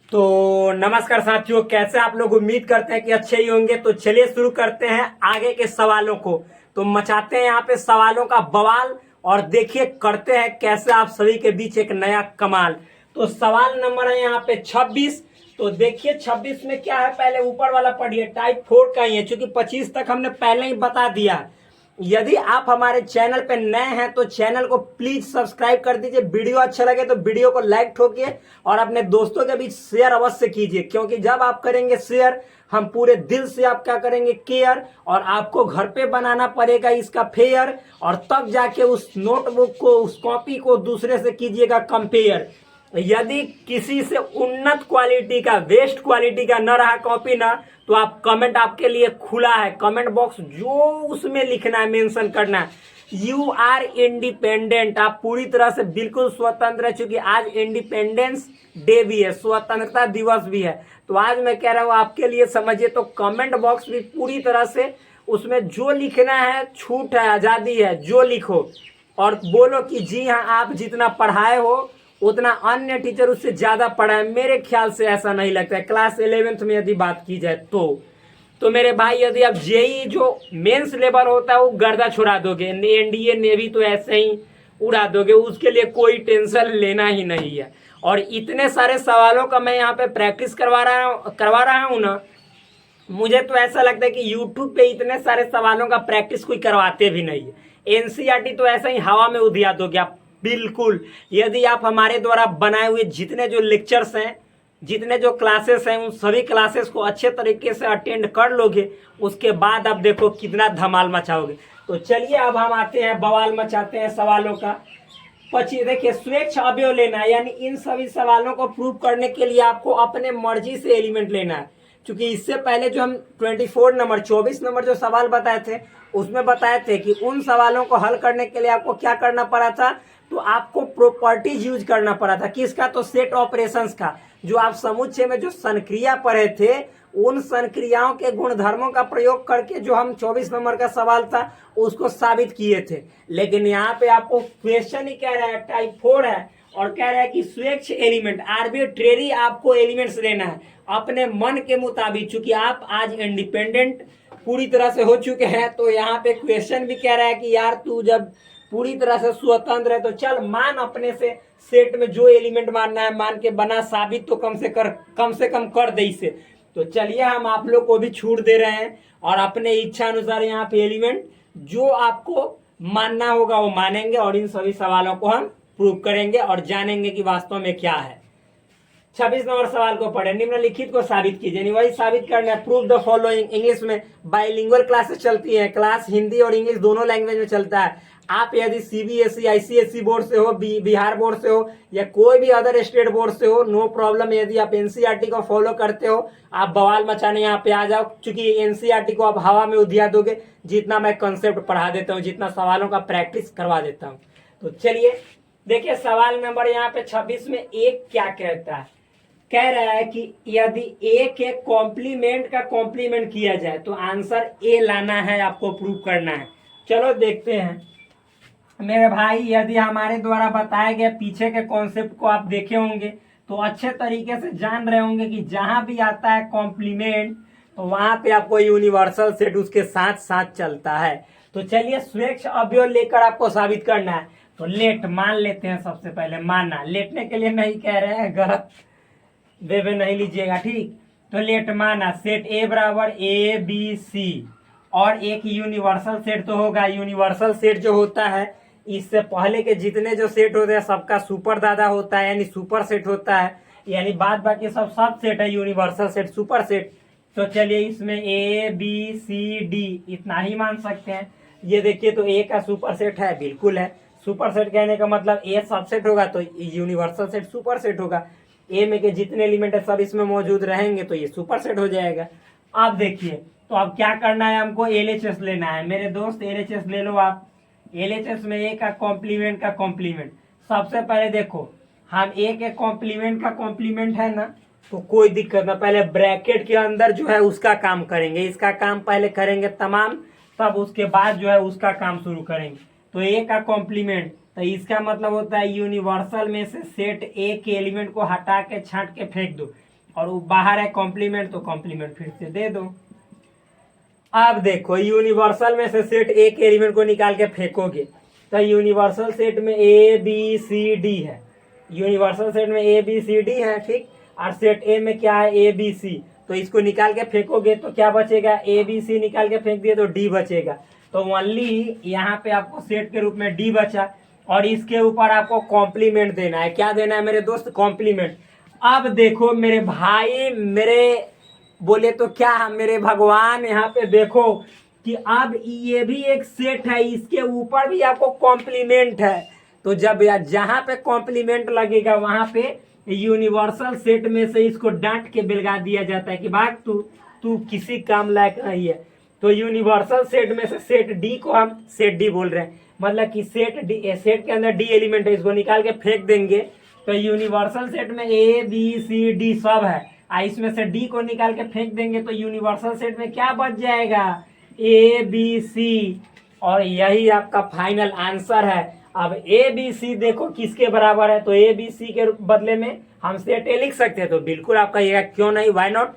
तो नमस्कार साथियों, कैसे आप लोग? उम्मीद करते हैं कि अच्छे ही होंगे। तो चलिए शुरू करते हैं आगे के सवालों को। तो मचाते हैं यहाँ पे सवालों का बवाल और देखिए करते हैं कैसे आप सभी के बीच एक नया कमाल। तो सवाल नंबर है यहाँ पे 26। तो देखिए 26 में क्या है, पहले ऊपर वाला पढ़िए। टाइप 4 का ही है, क्योंकि 25 तक हमने पहले ही बता दिया है। यदि आप हमारे चैनल पे नए हैं तो चैनल को प्लीज सब्सक्राइब कर दीजिए। वीडियो अच्छा लगे तो वीडियो को लाइक ठोकिए और अपने दोस्तों के बीच शेयर अवश्य कीजिए, क्योंकि जब आप करेंगे शेयर हम पूरे दिल से आप क्या करेंगे, केयर। और आपको घर पे बनाना पड़ेगा इसका फेयर, और तब जाके उस नोटबुक को, उस कॉपी को दूसरे से कीजिएगा कंपेयर। यदि किसी से उन्नत क्वालिटी का, बेस्ट क्वालिटी का न रहा कॉपी ना, तो आप कमेंट आपके लिए खुला है। कमेंट बॉक्स जो उसमें लिखना है, मेंशन करना है। यू आर इंडिपेंडेंट, आप पूरी तरह से बिल्कुल स्वतंत्र है, क्योंकि आज इंडिपेंडेंस डे भी है, स्वतंत्रता दिवस भी है। तो आज मैं कह रहा हूँ आपके लिए, समझिए। तो कमेंट बॉक्स भी पूरी तरह से, उसमें जो लिखना है छूट है, आज़ादी है, जो लिखो और बोलो कि जी हाँ, आप जितना पढ़ाए हो उतना अन्य टीचर उससे ज्यादा पढ़ाए। मेरे ख्याल से ऐसा नहीं लगता है। क्लास 11th में यदि बात की जाए तो मेरे भाई, यदि आप जेई जो मेंस लेवल होता है वो गर्दा छुड़ा दोगे, एनडीए नेवी तो ऐसे ही उड़ा दोगे, उसके लिए कोई टेंशन लेना ही नहीं है। और इतने सारे सवालों का मैं यहाँ पे प्रैक्टिस करवा रहा हूँ ना, मुझे तो ऐसा लगता है कि यूट्यूब पे इतने सारे सवालों का प्रैक्टिस कोई करवाते भी नहीं है। एनसीईआरटी तो ऐसा ही हवा में उधिया दोगे आप, बिल्कुल। यदि आप हमारे द्वारा बनाए हुए जितने जो लेक्चर्स हैं, जितने जो क्लासेस हैं, उन सभी क्लासेस को अच्छे तरीके से अटेंड कर लोगे, उसके बाद आप देखो कितना धमाल मचाओगे। तो चलिए अब हम आते हैं, बवाल मचाते हैं सवालों का। पची देखिए, स्वेच्छ अवयव लेना है, यानी इन सभी सवालों को प्रूव करने के लिए आपको अपने मर्जी से एलिमेंट लेना है। क्योंकि इससे पहले जो हम 24 नंबर जो सवाल बताए थे, उसमें बताए थे कि उन सवालों को हल करने के लिए आपको क्या करना पड़ा था, तो आपको प्रॉपर्टीज यूज करना पड़ा था। किसका? तो सेट ऑपरेशंस का। जो आप समुच्चय में जो संक्रिया पढ़े थे, उन संक्रियाओं के गुणधर्मों का प्रयोग करके जो हम 24 नंबर का सवाल था उसको साबित किए थे। लेकिन यहाँ पे आपको क्वेश्चन ही कह रहा है, टाइप 4 है, और कह रहा है कि स्वेच्छ एलिमेंट, आर्बिट्रेरी आपको एलिमेंट्स लेना है अपने मन के मुताबिक। चूंकि आप आज इंडिपेंडेंट पूरी तरह से हो चुके हैं, तो यहाँ पे क्वेश्चन भी कह रहा है कि यार तू जब पूरी तरह से स्वतंत्र है तो चल मान अपने से सेट में जो एलिमेंट मानना है मान के बना, साबित तो कम से कम कर दे इसे। तो चलिए हम आप लोग को भी छूट दे रहे हैं, और अपने इच्छा अनुसार यहाँ पे एलिमेंट जो आपको मानना होगा वो मानेंगे, और इन सभी सवालों को हम प्रूव करेंगे और जानेंगे कि वास्तव में क्या है। 26 नंबर सवाल को पढ़े। निम्नलिखित को साबित कीजिए, नहीं वही साबित करना है। Prove the following. इंग्लिश में बाइलिंगुअल क्लासेस चलती हैं, क्लास हिंदी और इंग्लिश दोनों लैंग्वेज में चलता है। आप यदि सीबीएसई आईसीएसई बोर्ड से हो, बिहार बोर्ड से हो, या कोई भी अदर स्टेट बोर्ड से हो, नो प्रॉब्लम। यदि आप एनसीईआरटी को फॉलो करते हो, आप बवाल मचाने यहाँ पे आ जाओ, क्योंकि एनसीईआरटी को आप हवा में उधिया दोगे जितना मैं कंसेप्ट पढ़ा देता हूँ, जितना सवालों का प्रैक्टिस करवा देता हूँ। तो चलिए देखिए सवाल नंबर यहाँ पे 26 में एक क्या कहता है। कह रहा है कि यदि ए के कॉम्प्लीमेंट का कॉम्प्लीमेंट किया जाए तो आंसर ए लाना है, आपको प्रूव करना है। चलो देखते हैं मेरे भाई। यदि हमारे द्वारा बताए गए पीछे के कॉन्सेप्ट को आप देखे होंगे तो अच्छे तरीके से जान रहे होंगे कि जहां भी आता है कॉम्प्लीमेंट तो वहां पे आपको यूनिवर्सल सेट उसके साथ साथ चलता है। तो चलिए स्वेच्छ अवयव लेकर आपको साबित करना है। तो लेट मान लेते हैं। सबसे पहले मानना, लेटने के लिए नहीं कह रहे हैं, गलत वे नहीं लीजिएगा, ठीक। तो लेट माना सेट ए बराबर ए बी सी, और एक यूनिवर्सल सेट तो होगा। यूनिवर्सल सेट जो होता है, इससे पहले के जितने जो सेट होते हैं सबका सुपर दादा होता है, यानी सुपर सेट होता है, यानी बाद बाकी सब सेट है, यूनिवर्सल सेट, सुपर सेट। तो चलिए इसमें ए बी सी डी इतना ही मान सकते हैं। ये देखिए तो ए का सुपर सेट है, बिल्कुल है। सुपर सेट कहने का मतलब ए सबसेट होगा तो यूनिवर्सल सेट सुपर सेट होगा। ए में के जितने एलिमेंट है सब इसमें मौजूद रहेंगे तो ये सुपर सेट हो जाएगा। अब देखिए, तो अब क्या करना है, हमको एलएचएस लेना है। मेरे दोस्त एलएचएस ले लो आप। एलएचएस में ए का कॉम्प्लीमेंट का कॉम्प्लीमेंट। सबसे पहले देखो, हम ए के कॉम्प्लीमेंट का कॉम्प्लीमेंट है ना, तो कोई दिक्कत ना, पहले ब्रैकेट के अंदर जो है उसका काम करेंगे, इसका काम पहले करेंगे तमाम, तब उसके बाद जो है उसका काम शुरू करेंगे। तो ए का कॉम्प्लीमेंट, तो इसका मतलब होता है यूनिवर्सल में से सेट ए के एलिमेंट को हटा के छांट के फेंक दो। और वो बाहर है कॉम्प्लीमेंट, तो कॉम्प्लीमेंट फिर से दे दो। अब देखो यूनिवर्सल में से सेट ए के एलिमेंट को निकाल के फेंकोगे तो यूनिवर्सल सेट में ए बी सी डी है, यूनिवर्सल सेट में ए बी सी डी है, ठीक। और सेट ए में क्या है, ए बी सी, तो इसको निकाल के फेंकोगे तो क्या बचेगा, ए बी सी निकाल के फेंक दिए तो डी बचेगा। तो ओनली यहाँ पे आपको सेट के रूप में डी बचा और इसके ऊपर आपको कॉम्प्लीमेंट देना है। क्या देना है मेरे दोस्त, कॉम्प्लीमेंट। अब देखो मेरे भाई, मेरे बोले तो क्या मेरे भगवान, यहाँ पे देखो कि अब ये भी एक सेट है, इसके ऊपर भी आपको कॉम्प्लीमेंट है। तो जब जहां पे कॉम्प्लीमेंट लगेगा वहां पे यूनिवर्सल सेट में से इसको डांट के बिलगा दिया जाता है कि भाग तू किसी काम लायक नहीं है। तो यूनिवर्सल सेट में से सेट डी को हम सेट डी बोल रहे हैं, मतलब कि सेट डी, सेट के अंदर डी एलिमेंट है, इसको निकाल के फेंक देंगे तो यूनिवर्सल सेट में ए बी सी डी सब है, इसमें से डी को निकाल के फेंक देंगे तो यूनिवर्सल सेट में क्या बच जाएगा, ए बी सी। और यही आपका फाइनल आंसर है। अब ए बी सी देखो किसके बराबर है, तो ए बी सी के बदले में हम सेट ए लिख सकते हैं, तो बिल्कुल आपका ये क्यों नहीं, वाई नॉट,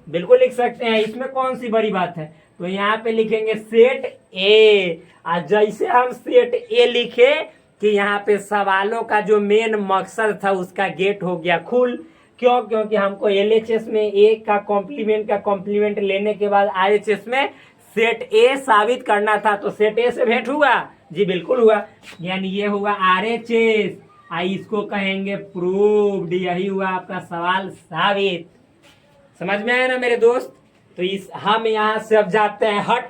बिल्कुल लिख सकते हैं, इसमें कौन सी बड़ी बात है। तो यहाँ पे लिखेंगे सेट ए। आज जैसे हम सेट ए लिखे कि यहाँ पे सवालों का जो मेन मकसद था उसका गेट हो गया खुल। क्यों, क्योंकि हमको एलएचएस में ए का कॉम्प्लीमेंट लेने के बाद आरएचएस में सेट ए साबित करना था। तो सेट ए से भेंट हुआ, जी बिल्कुल हुआ, यानी ये हुआ आरएचएस, इसको कहेंगे प्रूव्ड। यही हुआ आपका सवाल साबित। समझ में आया ना मेरे दोस्त। तो इस हम यहाँ से अब जाते हैं हट,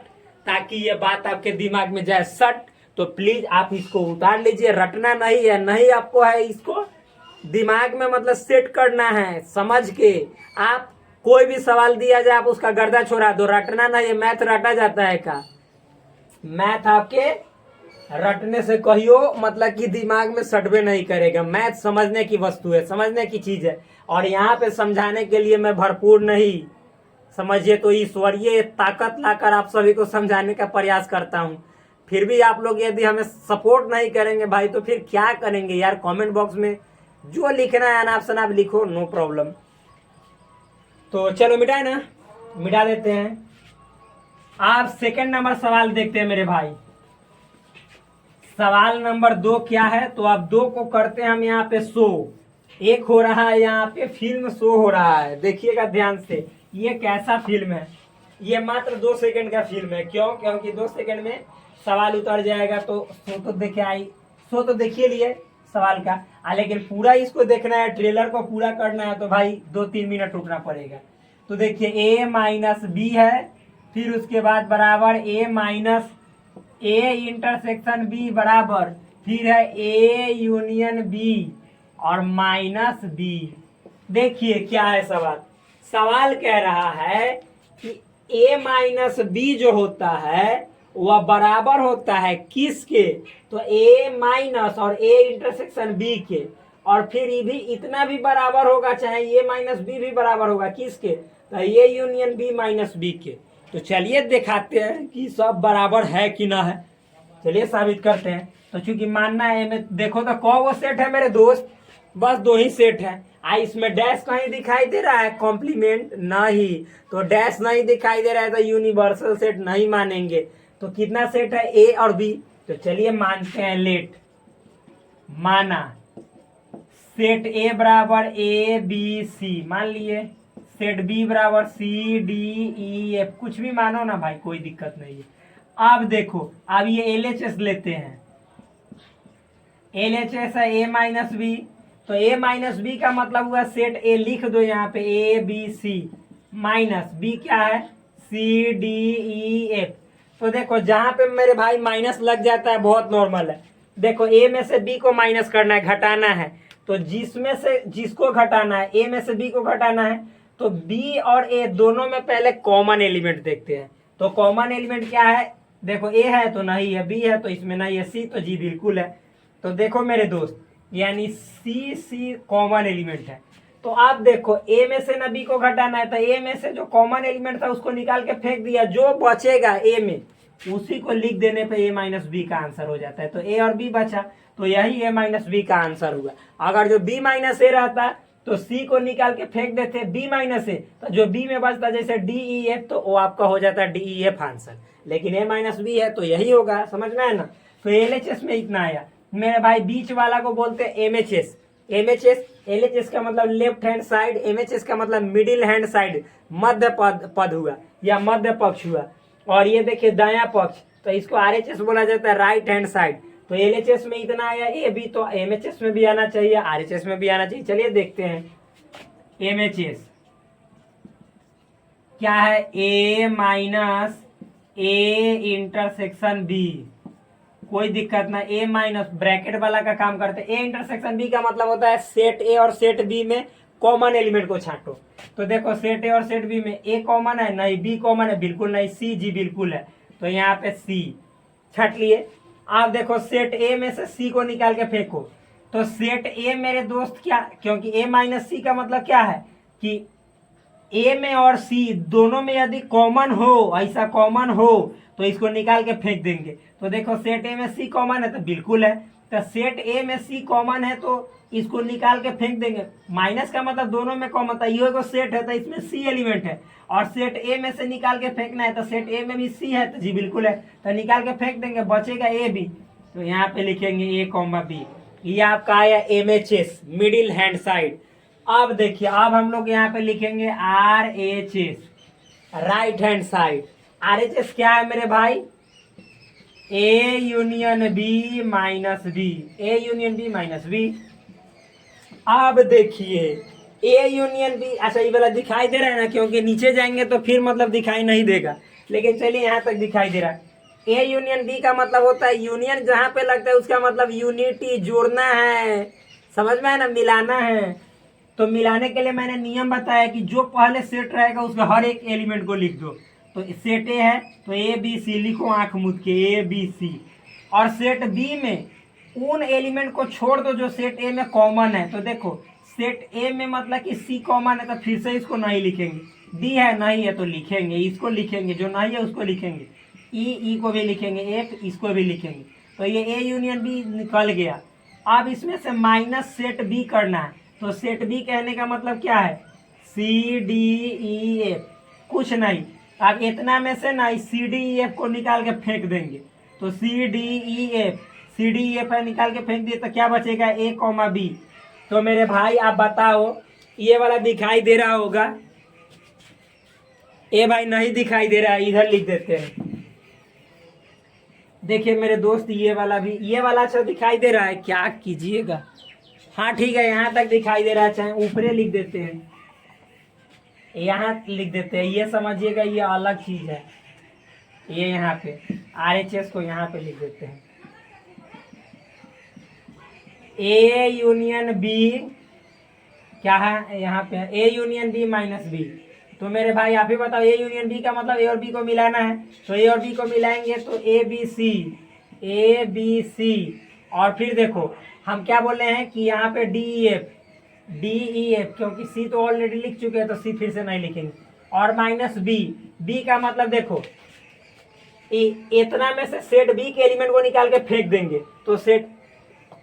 ताकि ये बात आपके दिमाग में जाए सट। तो प्लीज आप इसको उतार लीजिए, रटना नहीं है, नहीं आपको है इसको दिमाग में मतलब सेट करना है समझ के। आप कोई भी सवाल दिया जाए आप उसका गर्दा छोड़ा दो, रटना नहीं है। मैथ रटा जाता है का, मैथ आपके रटने से कहियो मतलब कि दिमाग में सटवे नहीं करेगा। मैथ समझने की वस्तु है, समझने की चीज है, और यहाँ पे समझाने के लिए मैं भरपूर नहीं, समझिए तो ईश्वरीय ताकत लाकर आप सभी को समझाने का प्रयास करता हूँ। फिर भी आप लोग यदि हमें सपोर्ट नहीं करेंगे भाई तो फिर क्या करेंगे यार। कमेंट बॉक्स में जो लिखना है अनाप शनाप लिखो, नो प्रॉब्लम। तो चलो मिटाए ना, मिटा देते हैं। आप सेकंड नंबर सवाल देखते हैं मेरे भाई। सवाल नंबर 2 क्या है, तो आप 2 को करते हैं हम यहाँ पे शो। एक हो रहा है यहाँ पे फिल्म शो हो रहा है, देखिएगा ध्यान से। ये कैसा फिल्म है, ये मात्र 2 सेकंड का फिल्म है। क्यों, क्योंकि 2 सेकंड में सवाल उतर जाएगा। तो शो तो देखिए लिए सवाल का, लेकिन पूरा इसको देखना है, ट्रेलर को पूरा करना है तो भाई 2-3 मिनट रुकना पड़ेगा। तो देखिए ए माइनस बी है, फिर उसके बाद बराबर ए माइनस ए इंटरसेक्शन बी बराबर, फिर है ए यूनियन बी और माइनस बी। देखिए क्या है सवाल, सवाल कह रहा है कि ए माइनस बी जो होता है वह बराबर होता है किसके, तो ए माइनस और ए इंटरसेक्शन बी के, और फिर ये भी इतना भी बराबर होगा, चाहे ए माइनस बी भी बराबर होगा किसके, तो A union B minus B के। तो चलिए दिखाते हैं कि सब बराबर है कि ना है, चलिए साबित करते हैं। तो चूंकि मानना है में देखो तो कौ सेट है मेरे दोस्त, बस 2 ही सेट है। इसमें डैश कहीं दिखाई दे रहा है, कॉम्प्लीमेंट नहीं, तो डैश नहीं दिखाई दे रहा है तो यूनिवर्सल सेट नहीं मानेंगे। तो कितना सेट है, ए और बी। तो चलिए मानते हैं, लेट माना सेट ए बराबर ए बी सी मान लिए, सेट बी बराबर सी डी ई एफ, कुछ भी मानो ना भाई, कोई दिक्कत नहीं है। अब देखो, अब ये एलएचएस लेते हैं, एलएचएस है ए माइनस बी, तो ए माइनस बी का मतलब हुआ सेट ए लिख दो यहाँ पे, A B C minus B क्या है, सी डी ई एफ। तो देखो जहां पे मेरे भाई माइनस लग जाता है बहुत नॉर्मल है। देखो ए में से बी को माइनस करना है, घटाना है, तो जिसमें से जिसको घटाना है, ए में से बी को घटाना है, तो बी और ए दोनों में पहले कॉमन एलिमेंट देखते हैं। तो कॉमन एलिमेंट क्या है, देखो ए है तो नहीं है, बी है तो इसमें नहीं है, सी तो जी बिल्कुल है। तो देखो मेरे दोस्त, यानी सी कॉमन एलिमेंट है। तो आप देखो ए में से ना बी को घटाना है, तो ए में से जो कॉमन एलिमेंट था उसको निकाल के फेंक दिया, जो बचेगा ए में उसी को लिख देने पे ए माइनस बी का आंसर हो जाता है। तो ए और बी बचा, तो यही ए माइनस बी का आंसर हुआ। अगर जो बी माइनस ए रहता तो सी को निकाल के फेंक देते बी माइनस ए, तो जो बी में बचता जैसे डी ई एफ, तो वो आपका हो जाता है डी ई एफ आंसर। लेकिन ए माइनस बी है तो यही होगा, समझ में है ना। तो एल एच एस में इतना आया मेरे भाई। बीच वाला को बोलते हैं M H S. M H S, L H S का मतलब left hand side, M H S का मतलब मिडिल हैंड साइड, मध्य पद हुआ या मध्य पक्ष हुआ। और ये देखिए दाया पक्ष, तो इसको आर एच एस बोला जाता है, राइट हैंड साइड। तो एल एच एस में इतना आया ए बी, तो एम एच एस में भी आना चाहिए, आर एच एस में भी आना चाहिए। चलिए देखते हैं एम एच एस क्या है। ए माइनस ए इंटरसेक्शन बी, कोई दिक्कत ना। ए माइनस ब्रैकेट वाला का काम करते हैं। ए इंटरसेक्शन बी का मतलब होता है सेट ए और सेट बी में कॉमन एलिमेंट को छांटो। तो देखो सेट ए और सेट बी में ए कॉमन है नहीं, बी कॉमन है बिल्कुल नहीं, सी जी बिल्कुल है, तो यहाँ पे सी छाट लिए। आप देखो सेट ए में से सी को निकाल के फेंको, तो सेट ए मेरे दोस्त क्या, क्योंकि ए माइनस सी का मतलब क्या है कि ए में और सी दोनों में यदि कॉमन हो, ऐसा कॉमन हो तो इसको निकाल के फेंक देंगे। तो देखो सेट ए में सी कॉमन है तो बिल्कुल है, तो सेट ए में सी कॉमन है तो इसको निकाल के फेंक देंगे। माइनस का मतलब दोनों में कॉमन था, ये को सेट है तो इसमें सी एलिमेंट है, और सेट ए में से निकाल के फेंकना है तो सेट ए में भी सी है, तो जी बिल्कुल है, तो निकाल के फेंक देंगे, बचेगा ए बी। तो यहाँ पे लिखेंगे ए कॉमा बी। ये आपका आया M H S, middle hand side. अब देखिए, अब हम लोग यहाँ पे लिखेंगे R H S, right hand side. R H S क्या है मेरे भाई, A union B minus B, A union B minus B. अब देखिए ए यूनियन बी, अच्छा ये वाला दिखाई दे रहा है ना, क्योंकि नीचे जाएंगे तो फिर मतलब दिखाई नहीं देगा, लेकिन चलिए यहाँ तक दिखाई दे रहा है। ए यूनियन बी का मतलब होता है यूनियन जहाँ पे लगता है उसका मतलब यूनिटी, जोड़ना है, समझ में है ना, मिलाना है। तो मिलाने के लिए मैंने नियम बताया कि जो पहले सेट रहेगा उसका हर एक एलिमेंट को लिख दो। तो सेट ए है तो ए बी सी लिखो आंख मूंद के, ए बी सी। और सेट बी में उन एलिमेंट को छोड़ दो जो सेट ए में कॉमन है। तो देखो सेट ए में मतलब कि सी कॉमन है, तो फिर से इसको नहीं लिखेंगे। डी है नहीं है तो लिखेंगे, इसको लिखेंगे, जो नहीं है उसको लिखेंगे, ई को भी लिखेंगे, एफ इसको भी लिखेंगे। तो ये ए यूनियन बी निकल गया। अब इसमें से माइनस सेट बी करना है। तो सेट बी कहने का मतलब क्या है, सी डी ई एफ, कुछ नहीं। अब इतना में से ना सी डी ई एफ को निकाल के फेंक देंगे। तो C D E F, C D E F है निकाल के फेंक दिए, तो क्या बचेगा ए कॉमा बी। तो मेरे भाई आप बताओ, ये वाला दिखाई दे रहा होगा, ए भाई नहीं दिखाई दे रहा है, इधर लिख देते हैं। देखिए मेरे दोस्त ये वाला भी, ये वाला अच्छा दिखाई दे रहा है, क्या कीजिएगा। हाँ ठीक है, यहाँ तक दिखाई दे रहा है, चाहे ऊपरे लिख देते हैं, यहाँ लिख देते हैं, ये समझिएगा ये अलग चीज है। ये यहाँ पे आर एच एस को यहाँ पे लिख देते हैं, ए यूनियन बी क्या है यहाँ पे, A union B minus B. तो मेरे भाई आप ही बताओ, ए यूनियन बी का मतलब ए और बी को मिलाना है। तो ए और बी को मिलाएंगे तो A B C, A B सी। और फिर देखो हम क्या बोल रहे हैं कि यहाँ पे D E F, D E F, क्योंकि सी तो ऑलरेडी लिख चुके हैं तो सी फिर से नहीं लिखेंगे। और माइनस बी, बी का मतलब देखो इतना में से सेट बी के एलिमेंट को निकाल के फेंक देंगे, तो सेट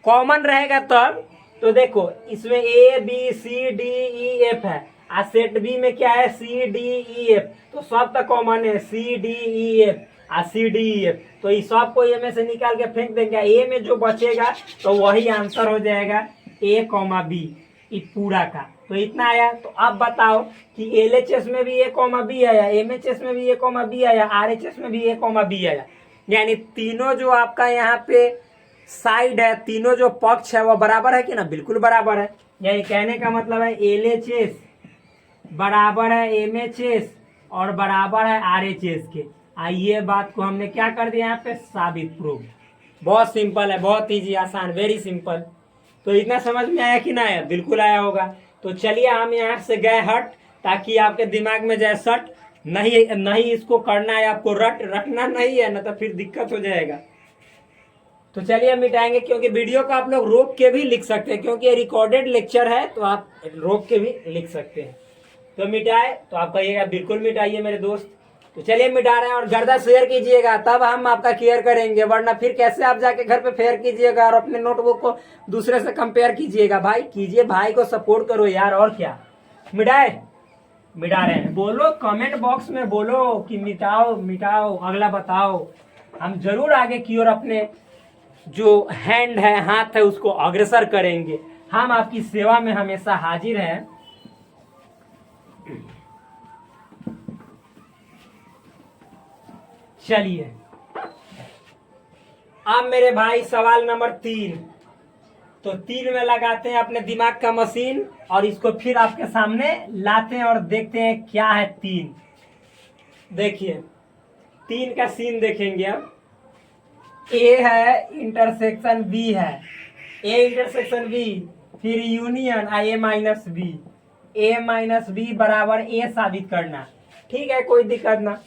कॉमन रहेगा तब। तो देखो इसमें A B C D E F है, और सेट बी में क्या है, सी डी ई एफ, तो सब तक कॉमन है, सी डी ई एफ और सी डी ई एफ। तो इस सब को ए में से निकाल के फेंक देंगे, ए में जो बचेगा तो वही आंसर हो जाएगा ए कॉमा बी, ये पूरा का। तो इतना आया। तो अब बताओ कि एल एच एस में भी ए कॉमा बी आया, एम एच एस में भी ए कॉमा बी आया, आर एच एस में भी ए कॉमा बी आया, यानी तीनों जो आपका यहाँ पे साइड है, तीनों जो पक्ष है वो बराबर है कि ना, बिल्कुल बराबर है। यानी कहने का मतलब है एल एच एस बराबर है एम एच एस और बराबर है आर एच एस के। ये बात को हमने क्या कर दिया यहाँ पे, साबित, प्रूव। बहुत सिंपल है, बहुत इजी, आसान, वेरी सिंपल। तो इतना समझ में आया कि ना आया, बिल्कुल आया होगा। तो चलिए हम यहाँ से गए हट, ताकि आपके दिमाग में जाए सट, नहीं इसको करना है आपको, रटना नहीं है, ना तो फिर दिक्कत हो जाएगा। तो चलिए हम मिटाएंगे, क्योंकि वीडियो को आप लोग रोक के भी लिख सकते हैं, क्योंकि ये रिकॉर्डेड लेक्चर है, तो आप रोक के भी लिख सकते हैं। तो मिटाए, तो आप कहिएगा बिल्कुल मिटाइए मेरे दोस्त। तो चलिए मिटा रहे हैं, और गर्दा शेयर कीजिएगा तब हम आपका केयर करेंगे, वरना फिर कैसे आप जाके घर पे फेयर कीजिएगा और अपने नोटबुक को दूसरे से कंपेयर कीजिएगा। भाई कीजिए, भाई को सपोर्ट करो यार, और क्या। मिटाए, मिटा रहे हैं, बोलो कमेंट बॉक्स में बोलो कि मिटाओ मिटाओ, अगला बताओ। हम जरूर आगे की ओर अपने जो हैंड है, हाथ है, उसको अग्रसर करेंगे। हम आपकी सेवा में हमेशा हाजिर हैं। चलिए अब मेरे भाई सवाल नंबर 3। तो 3 में लगाते हैं अपने दिमाग का मशीन और इसको फिर आपके सामने लाते हैं और देखते हैं क्या है 3। देखिए 3 का सीन देखेंगे अब। ए है इंटरसेक्शन बी है, ए इंटरसेक्शन बी, फिर union A minus B, A minus B बराबर ए साबित करना। ठीक है, कोई दिक्कत ना।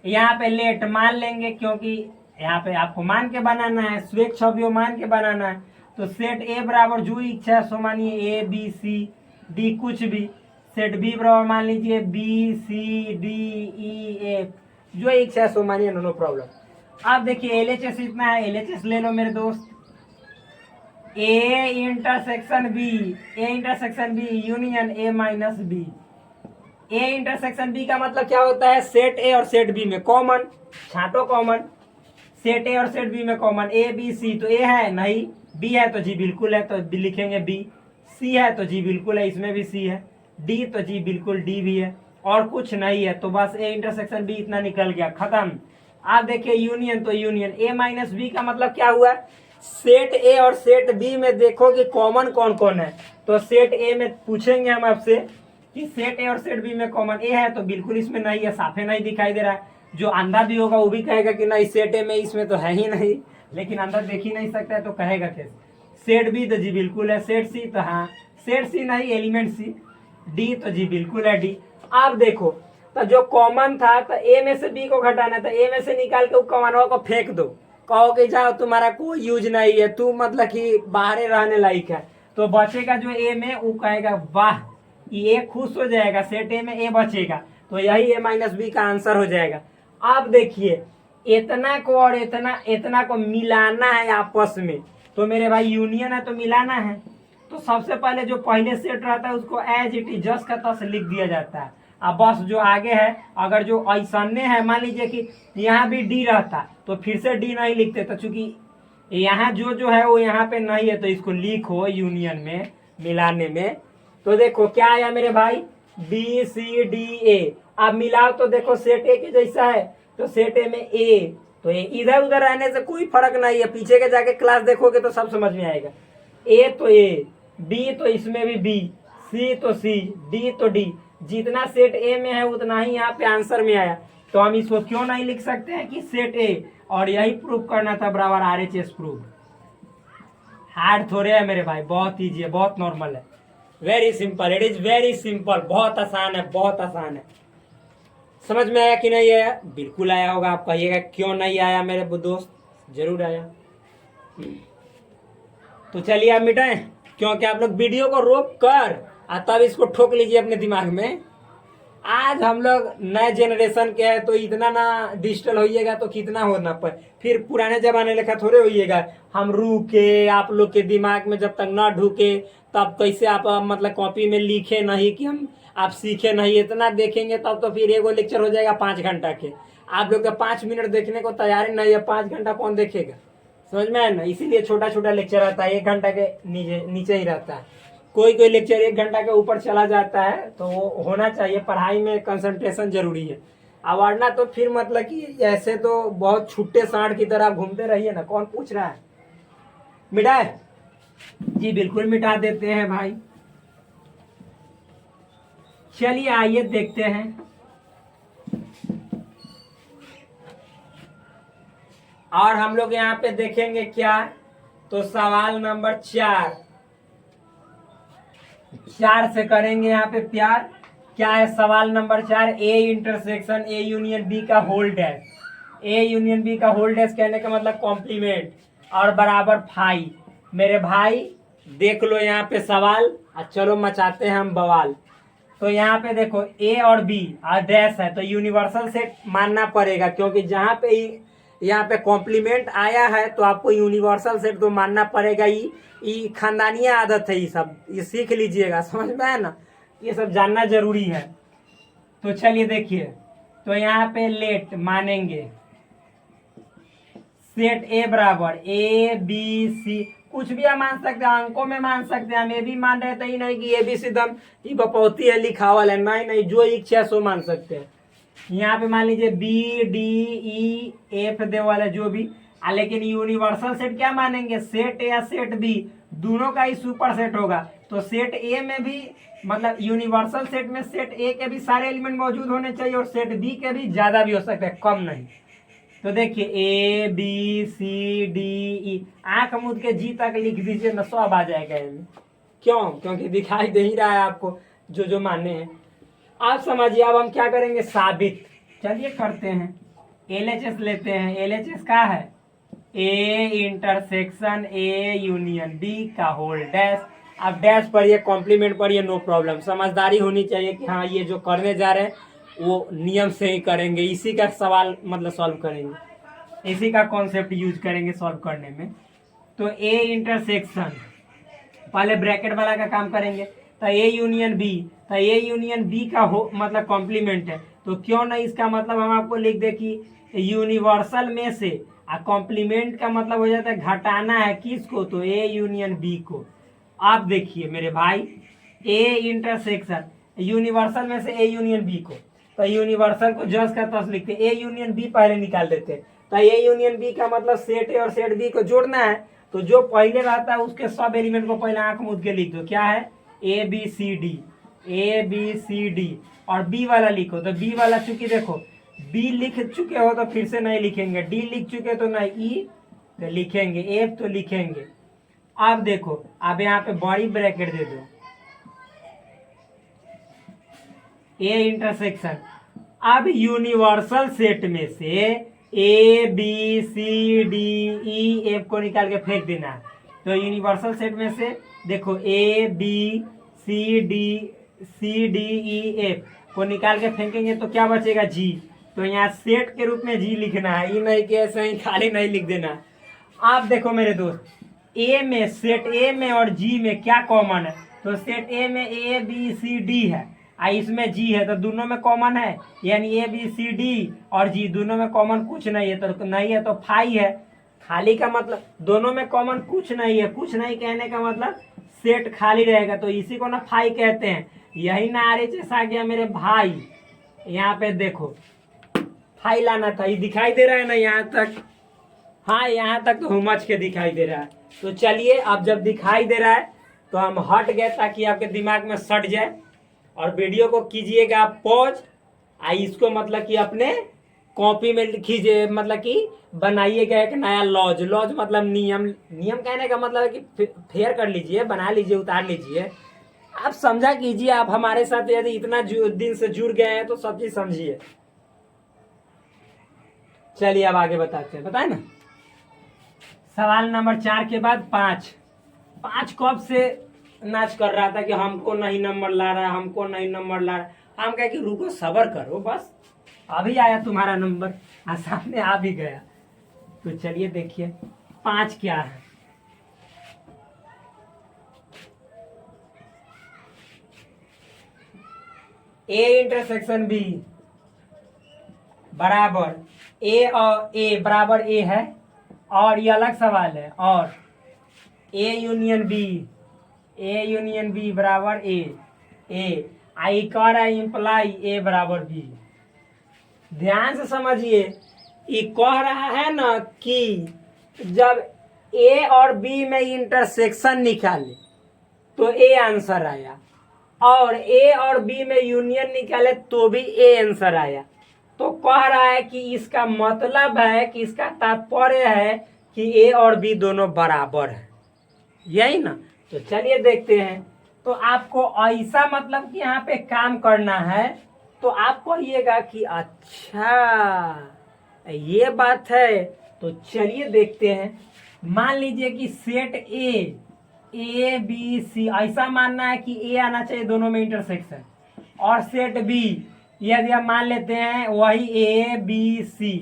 यहाँ पे लेट मान लेंगे क्योंकि यहाँ पे आपको मान के बनाना है, स्वेच्छा छवियों मान के बनाना है। तो सेट ए बराबर जो इच्छा सो मानिए ए बी सी डी कुछ भी, सेट बी बराबर मान लीजिए B C D E F, जो इच्छा सो मानिए, नो प्रॉब्लम। अब देखिए एलएचएस इतना है, एलएचएस ले लो मेरे दोस्त। A intersection B, A intersection B union A minus B. A intersection B का मतलब क्या होता है, सेट ए और सेट बी में कॉमन, छांटो कॉमन। सेट ए और सेट बी में कॉमन, ए बी सी, तो ए है नहीं, बी है तो जी बिल्कुल है तो बी लिखेंगे बी, सी है तो जी बिल्कुल है, इसमें भी सी है, डी तो जी बिल्कुल डी भी है, और कुछ नहीं है। तो बस ए इंटरसेक्शन बी इतना निकल गया, खत्म। आप देखिए यूनियन, तो यूनियन ए माइनस बी का मतलब क्या हुआ, सेट ए और सेट बी में देखो कि कॉमन कौन कौन है। तो सेट ए में पूछेंगे हम आपसे कि सेट ए और सेट बी में कॉमन ए है, तो बिल्कुल इसमें नहीं है, साफे नहीं दिखाई दे रहा है। जो अंधा भी होगा वो भी कहेगा कि नहीं सेट ए में इसमें तो है ही नहीं, लेकिन अंदर देख ही नहीं सकता है तो कहेगा कैसे। सेट बी तो जी बिल्कुल है, सेट सी तो हाँ, सेट सी नहीं एलिमेंट सी, डी तो जी बिल्कुल है डी। अब देखो तो जो कॉमन था तो ए में से बी को घटाना था, ए में से निकाल के कॉमन को फेंक दो, कहो कि जाओ तुम्हारा कोई यूज नहीं है, तू मतलब कि बाहर रहने लायक है। तो बचेगा जो ए में, वो कहेगा वाह, ये खुश हो जाएगा, सेट ए में ए बचेगा, तो यही ए माइनस बी का आंसर हो जाएगा। अब देखिए इतना को और इतना को मिलाना है आपस में, तो मेरे भाई यूनियन है तो मिलाना है। तो सबसे पहले जो पहले सेट रहता है उसको एज इट इज जस्ट का तस लिख दिया जाता है। अब बस जो आगे है, अगर जो ऐसने है, मान लीजिए कि यहाँ भी डी रहता तो फिर से डी नहीं लिखते, तो चूंकि यहाँ जो है वो यहाँ पे नहीं है, तो इसको लिखो यूनियन में, मिलाने में। तो देखो क्या आया मेरे भाई, बी सी डी ए। अब मिलाओ तो देखो सेट ए के जैसा है, तो सेट ए में ए, तो ए इधर उधर रहने से कोई फर्क नहीं है, पीछे के जाके क्लास देखोगे तो सब समझ में आएगा। ए तो ए, बी तो इसमें भी बी, सी तो सी, डी तो डी, जितना सेट ए में है उतना ही यहाँ पे आंसर में आया। तो हम इसको क्यों नहीं लिख सकते हैं कि सेट ए, और यही प्रूफ करना था बराबर RHS प्रूफ। हार्ड थोड़े है मेरे भाई, बहुत ईजी है, बहुत नॉर्मल है, very simple, it is very simple, बहुत आसान है, बहुत आसान है। समझ में आया कि नहीं आया? बिल्कुल आया होगा। आप कहिएगा क्यों नहीं आया मेरे दोस्त, जरूर आया। तो चलिए आप मिटाएं, क्योंकि आप लोग वीडियो को रोक कर तब इसको ठोक लीजिए अपने दिमाग में। आज हम लोग नए जनरेशन के हैं, तो इतना ना डिजिटल होइएगा तो कितना होना पर, फिर पुराने जमाने लेखा थोड़े होइएगा। हम रुके, आप लोग के दिमाग में जब तक ना ढुके तब कैसे आप मतलब कॉपी में लिखे नहीं कि हम आप सीखे नहीं, इतना देखेंगे तब तो फिर एगो लेक्चर हो जाएगा 5 घंटा के। आप लोग का 5 मिनट देखने को तैयारी नहीं है, 5 घंटा कौन देखेगा, समझ में आया ना? इसीलिए छोटा छोटा लेक्चर आता है, 1 घंटा के नीचे ही रहता है। कोई लेक्चर 1 घंटा के ऊपर चला जाता है, तो वो होना चाहिए, पढ़ाई में कंसंट्रेशन जरूरी है। अब वरना तो फिर मतलब कि ऐसे तो बहुत छुट्टे सांड की तरह घूमते रहिए ना। कौन पूछ रहा है? मिटाए जी, बिल्कुल मिटा देते हैं भाई। चलिए आइए देखते हैं। और हम लोग यहाँ पे देखेंगे क्या, तो सवाल नंबर 4 से करेंगे यहाँ पे प्यार। क्या है सवाल number 4, A intersection A union B का whole dash. A union B का होल डैश कहने का मतलब कॉम्प्लीमेंट और बराबर फाई। मेरे भाई देख लो यहाँ पे सवाल, चलो मचाते हैं हम बवाल। तो यहाँ पे देखो ए और बी और डैश है तो यूनिवर्सल सेट मानना पड़ेगा, क्योंकि जहाँ पे यहाँ पे कॉम्प्लीमेंट आया है तो आपको यूनिवर्सल सेट तो मानना पड़ेगा ही। ये खानदानी आदत है, ये सब ये सीख लीजिएगा, समझ में है ना, ये सब जानना जरूरी है। तो चलिए देखिए, तो यहाँ पे लेट मानेंगे सेट ए बराबर ए बी सी, कुछ भी हम मान सकते हैं, अंकों में मान सकते हैं, हम ये भी मान रहे थे ही नहीं कि ए बी सी दम ये बपौती है लिखावल है, नहीं नहीं, जो इच्छा सो मान सकते हैं। यहाँ पे मान लीजिए बी डी ई एफ दे वाला जो भी लेकिन यूनिवर्सल सेट क्या मानेंगे, सेट ए या सेट बी दोनों का ही सुपर सेट होगा। तो सेट ए में भी मतलब यूनिवर्सल सेट में सेट ए के भी सारे एलिमेंट मौजूद होने चाहिए और सेट बी के भी ज्यादा भी हो सकते हैं, कम नहीं। तो देखिए ए बी सी डी ई, आंख मूंद के जी तक लिख दीजिए ना, सब आ जाएगा इनमें। क्यों? क्योंकि दिखाई दे ही रहा है आपको जो जो माने हैं। आप समझिए, अब हम क्या करेंगे, साबित। चलिए करते हैं, LHS लेते हैं। LHS क्या है, A intersection A union B का होल डैश। अब डैश पढ़िए, कॉम्प्लीमेंट पढ़िए, नो प्रॉब्लम। समझदारी होनी चाहिए कि हाँ ये जो करने जा रहे हैं वो नियम से ही करेंगे, इसी का सवाल मतलब सॉल्व करेंगे, इसी का कॉन्सेप्ट यूज करेंगे सॉल्व करने में। तो ए इंटरसेक्शन पहले ब्रैकेट वाला का काम करेंगे, तो ए यूनियन बी, तो ए यूनियन बी का हो मतलब कॉम्प्लीमेंट है, तो क्यों नहीं इसका मतलब हम आपको लिख दे कि यूनिवर्सल में से कॉम्प्लीमेंट का मतलब हो जाता है घटाना है किसको, तो ए यूनियन बी को। आप देखिए मेरे भाई, ए इंटरसेक्शन यूनिवर्सल में से ए यूनियन बी को, तो यूनिवर्सल को जस का तस लिखते, ए यूनियन बी पहले निकाल देते। तो ए यूनियन बी का मतलब सेट ए और सेट बी को जोड़ना है, तो जो पहले रहता है उसके सब एलिमेंट को पहले आंख मूंद के लिख दो। क्या है, A B C D, A B C D, और बी वाला लिखो। तो बी वाला चूंकि देखो बी लिख चुके हो तो फिर से नहीं लिखेंगे, डी लिख चुके तो नहीं, ई तो लिखेंगे, एफ तो लिखेंगे। अब देखो, अब यहाँ पे बड़ी ब्रैकेट दे दो, ए इंटरसेक्शन। अब यूनिवर्सल सेट में से A B C D E F को निकाल के फेंक देना है। तो यूनिवर्सल सेट में से देखो A B C D E F को निकाल के फेंकेंगे तो क्या बचेगा, जी। तो यहाँ सेट के रूप में जी लिखना है, ये नहीं कि ऐसे ही खाली नहीं लिख देना। आप देखो मेरे दोस्त, ए में सेट ए में और जी में क्या कॉमन है, तो सेट ए में ए बी सी डी है, इसमें जी है, तो दोनों में कॉमन है, यानी ए बी सी डी और जी दोनों में कॉमन कुछ नहीं है, तो नहीं है तो फाई है। खाली का मतलब दोनों में कॉमन कुछ नहीं है, कुछ नहीं कहने का मतलब सेट खाली रहेगा, तो इसी को ना फाई कहते हैं। यही ना RHS आ गया मेरे भाई। यहाँ पे देखो फाई लाना था, ये दिखाई दे रहा है ना यहाँ तक, हाँ यहाँ तक तो हुमच के दिखाई दे रहा है। तो चलिए, अब जब दिखाई दे रहा है तो हम हट गए ताकि आपके दिमाग में सट जाए, और वीडियो को कीजिएगा आप पॉज, इसको मतलब कि अपने कॉपी में लिखिए, मतलब कि बनाइएगा एक नया लॉज। लॉज मतलब नियम, नियम कहने का मतलब है कि फेयर कर लीजिए, बना लीजिए, उतार लीजिए, आप समझा कीजिए। आप हमारे साथ यदि इतना दिन से जुड़ गए हैं तो सब चीज समझिए। चलिए अब आगे बताते हैं, बताए ना। सवाल नंबर 4 के बाद 5 कब से नाच कर रहा था कि हमको नहीं नंबर ला रहा, हमको नहीं नंबर ला रहा। हम कहे कि रुको सबर करो, बस अभी आया तुम्हारा नंबर, सामने आ भी गया। तो चलिए देखिए 5 क्या है। ए इंटरसेक्शन बी बराबर ए, और ए बराबर ए है, और ये अलग सवाल है, और ए यूनियन बी बराबर ए आई कह रहा है इंप्लाई ए बराबर बी। ध्यान से समझिए, ये कह रहा है ना कि जब ए और बी में इंटरसेक्शन निकाले तो ए आंसर आया, और ए और बी में यूनियन निकाले तो भी ए आंसर आया। तो कह रहा है कि इसका मतलब है कि इसका तात्पर्य है कि ए और बी दोनों बराबर है, यही ना। तो चलिए देखते हैं। तो आपको ऐसा मतलब कि यहाँ पे काम करना है, तो आप कहिएगा कि अच्छा ये बात है। तो चलिए देखते हैं। मान लीजिए कि सेट ए बी सी, ऐसा मानना है कि ए आना चाहिए दोनों में इंटरसेक्शन, और सेट बी यदि हम मान लेते हैं वही ए बी सी,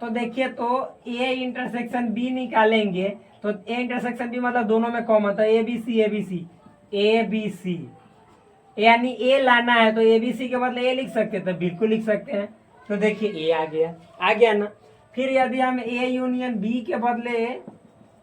तो देखिए तो ए इंटरसेक्शन बी निकालेंगे तो ए इंटरसेक्शन बी मतलब दोनों में कॉमन, तो A B C A B C A B C, यानी ए लाना है तो ए बी सी के बदले ए लिख सकते हैं, तो बिल्कुल लिख सकते हैं। तो देखिए ए आ गया ना। फिर यदि हम ए यूनियन बी के बदले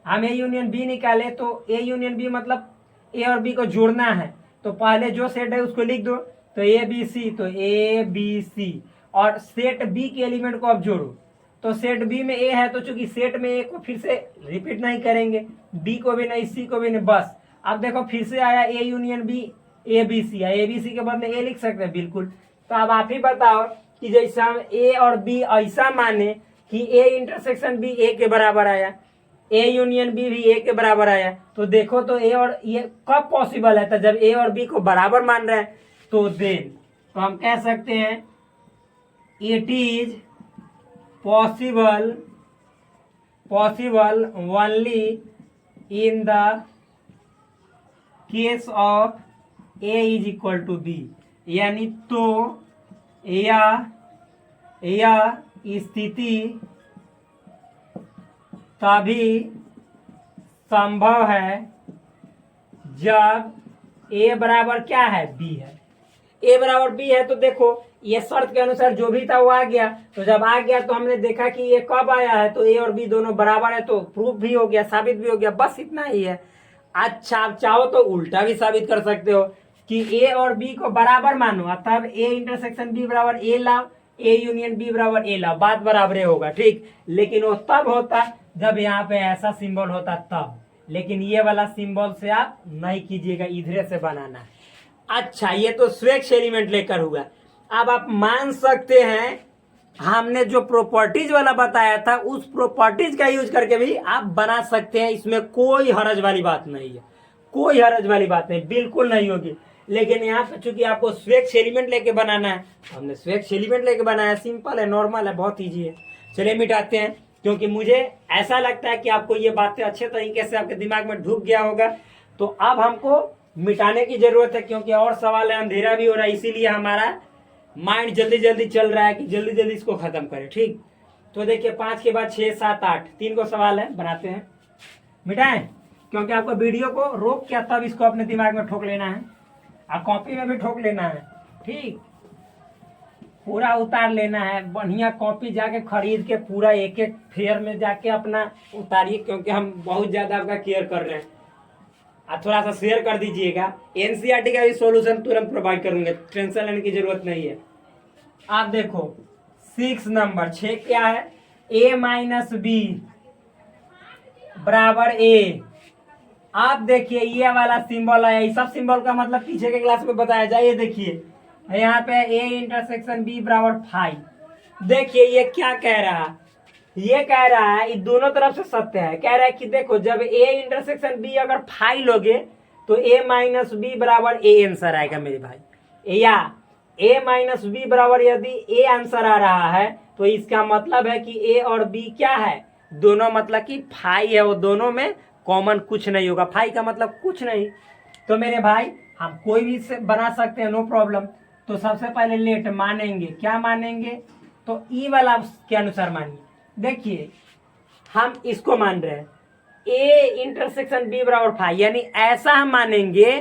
हम ए यूनियन बी निकाले तो ए यूनियन बी मतलब ए और बी को जोड़ना है, तो पहले जो सेट है उसको लिख दो, तो ए बी सी, तो ए बी सी और सेट बी के एलिमेंट को अब जोड़ो, तो सेट बी में ए है तो चूंकि सेट में ए को फिर से रिपीट नहीं करेंगे, बी को भी नहीं सी को भी नहीं, बस अब देखो फिर से आया A union B A B C, A B C के बदले ए लिख सकते हैं बिल्कुल। तो अब आप ही बताओ कि जैसे हम ए और बी ऐसा माने कि ए इंटरसेक्शन बी ए के बराबर आया, ए यूनियन बी भी ए के बराबर आया, तो देखो तो ए और ये कब पॉसिबल है, तो जब ए और बी को बराबर मान रहे हैं, तो देन तो हम कह सकते हैं it is possible only in the case of A is equal to B, यानी तो यह स्थिति तभी संभव है जब ए बराबर क्या है बी है, ए बराबर बी है। तो देखो ये शर्त के अनुसार जो भी था वो आ गया, तो जब आ गया तो हमने देखा कि ये कब आया है, तो ए और बी दोनों बराबर है, तो प्रूफ भी हो गया, साबित भी हो गया, बस इतना ही है। अच्छा आप चाहो तो उल्टा भी साबित कर सकते हो कि ए और बी को बराबर मानो, तब ए इंटरसेक्शन बी बराबर ए लाओ, ए यूनियन बी बराबर ए लाओ, बात बराबर होगा, ठीक। लेकिन वो तब होता जब यहाँ पे ऐसा सिंबल होता तब, लेकिन ये वाला सिंबल से आप नहीं कीजिएगा, इधरे से बनाना है। अच्छा ये तो स्वेच्छ एलिमेंट लेकर हुआ। अब आप मान सकते हैं हमने जो प्रॉपर्टीज वाला बताया था उस प्रॉपर्टीज का यूज करके भी आप बना सकते हैं, इसमें कोई हरज वाली बात नहीं है, कोई हरज वाली बात नहीं, बिल्कुल नहीं होगी। लेकिन यहाँ पे चूंकि आपको स्वेच्छ एलिमेंट लेके बनाना है, हमने स्वेच्छ एलिमेंट लेके बनाया, सिंपल है, नॉर्मल है, बहुत ईजी है। चलिए मिटाते हैं, क्योंकि मुझे ऐसा लगता है कि आपको ये बातें अच्छे तरीके से आपके दिमाग में ढुक गया होगा। तो अब हमको मिटाने की जरूरत है, क्योंकि और सवाल है, अंधेरा भी हो रहा है, इसीलिए हमारा माइंड जल्दी जल्दी चल रहा है कि जल्दी जल्दी इसको खत्म करें, ठीक। तो देखिए 5 के बाद 6 7 8 3 को सवाल है, बनाते हैं, मिटाएं, क्योंकि आपको वीडियो को रोक के तब इसको अपने दिमाग में ठोक लेना है और कॉपी में भी ठोक लेना है, ठीक, पूरा उतार लेना है। बढ़िया कॉपी जाके खरीद के पूरा एक एक फेयर में जाके अपना उतारिए, क्योंकि हम बहुत ज्यादा आपका केयर कर रहे हैं। आप थोड़ा सा शेयर कर दीजिएगा, एनसीईआरटी का भी सॉल्यूशन तुरंत प्रोवाइड करूंगे, टेंशन लेने की जरूरत नहीं है। आप देखो 6 नंबर 6 क्या है, ए माइनस बी बराबर ए। आप देखिए ये वाला सिंबल है, ये सब सिंबल का मतलब पीछे के क्लास में बताया जाए। ये देखिए यहाँ पे ए इंटरसेक्शन बी बराबर 5। देखिए ये क्या कह रहा है, ये कह रहा है, ये दोनों तरफ से सत्य है, कह रहा है कि देखो जब ए इंटरसेक्शन बी अगर 5 लोगे तो ए माइनस बी बराबर ए आंसर आएगा मेरे भाई, या ए माइनस बी बराबर यदि ए आंसर आ रहा है तो इसका मतलब है कि ए और बी क्या है, दोनों मतलब कि 5 है, वो दोनों में कॉमन कुछ नहीं होगा, 5 का मतलब कुछ नहीं। तो मेरे भाई हम कोई भी से बना सकते हैं, नो प्रॉब्लम। तो सबसे पहले लेट मानेंगे, क्या मानेंगे, तो ई वाला के अनुसार मानिए। देखिए हम इसको मान रहे हैं ए इंटरसेक्शन बी बराबर 5, यानी ऐसा हम मानेंगे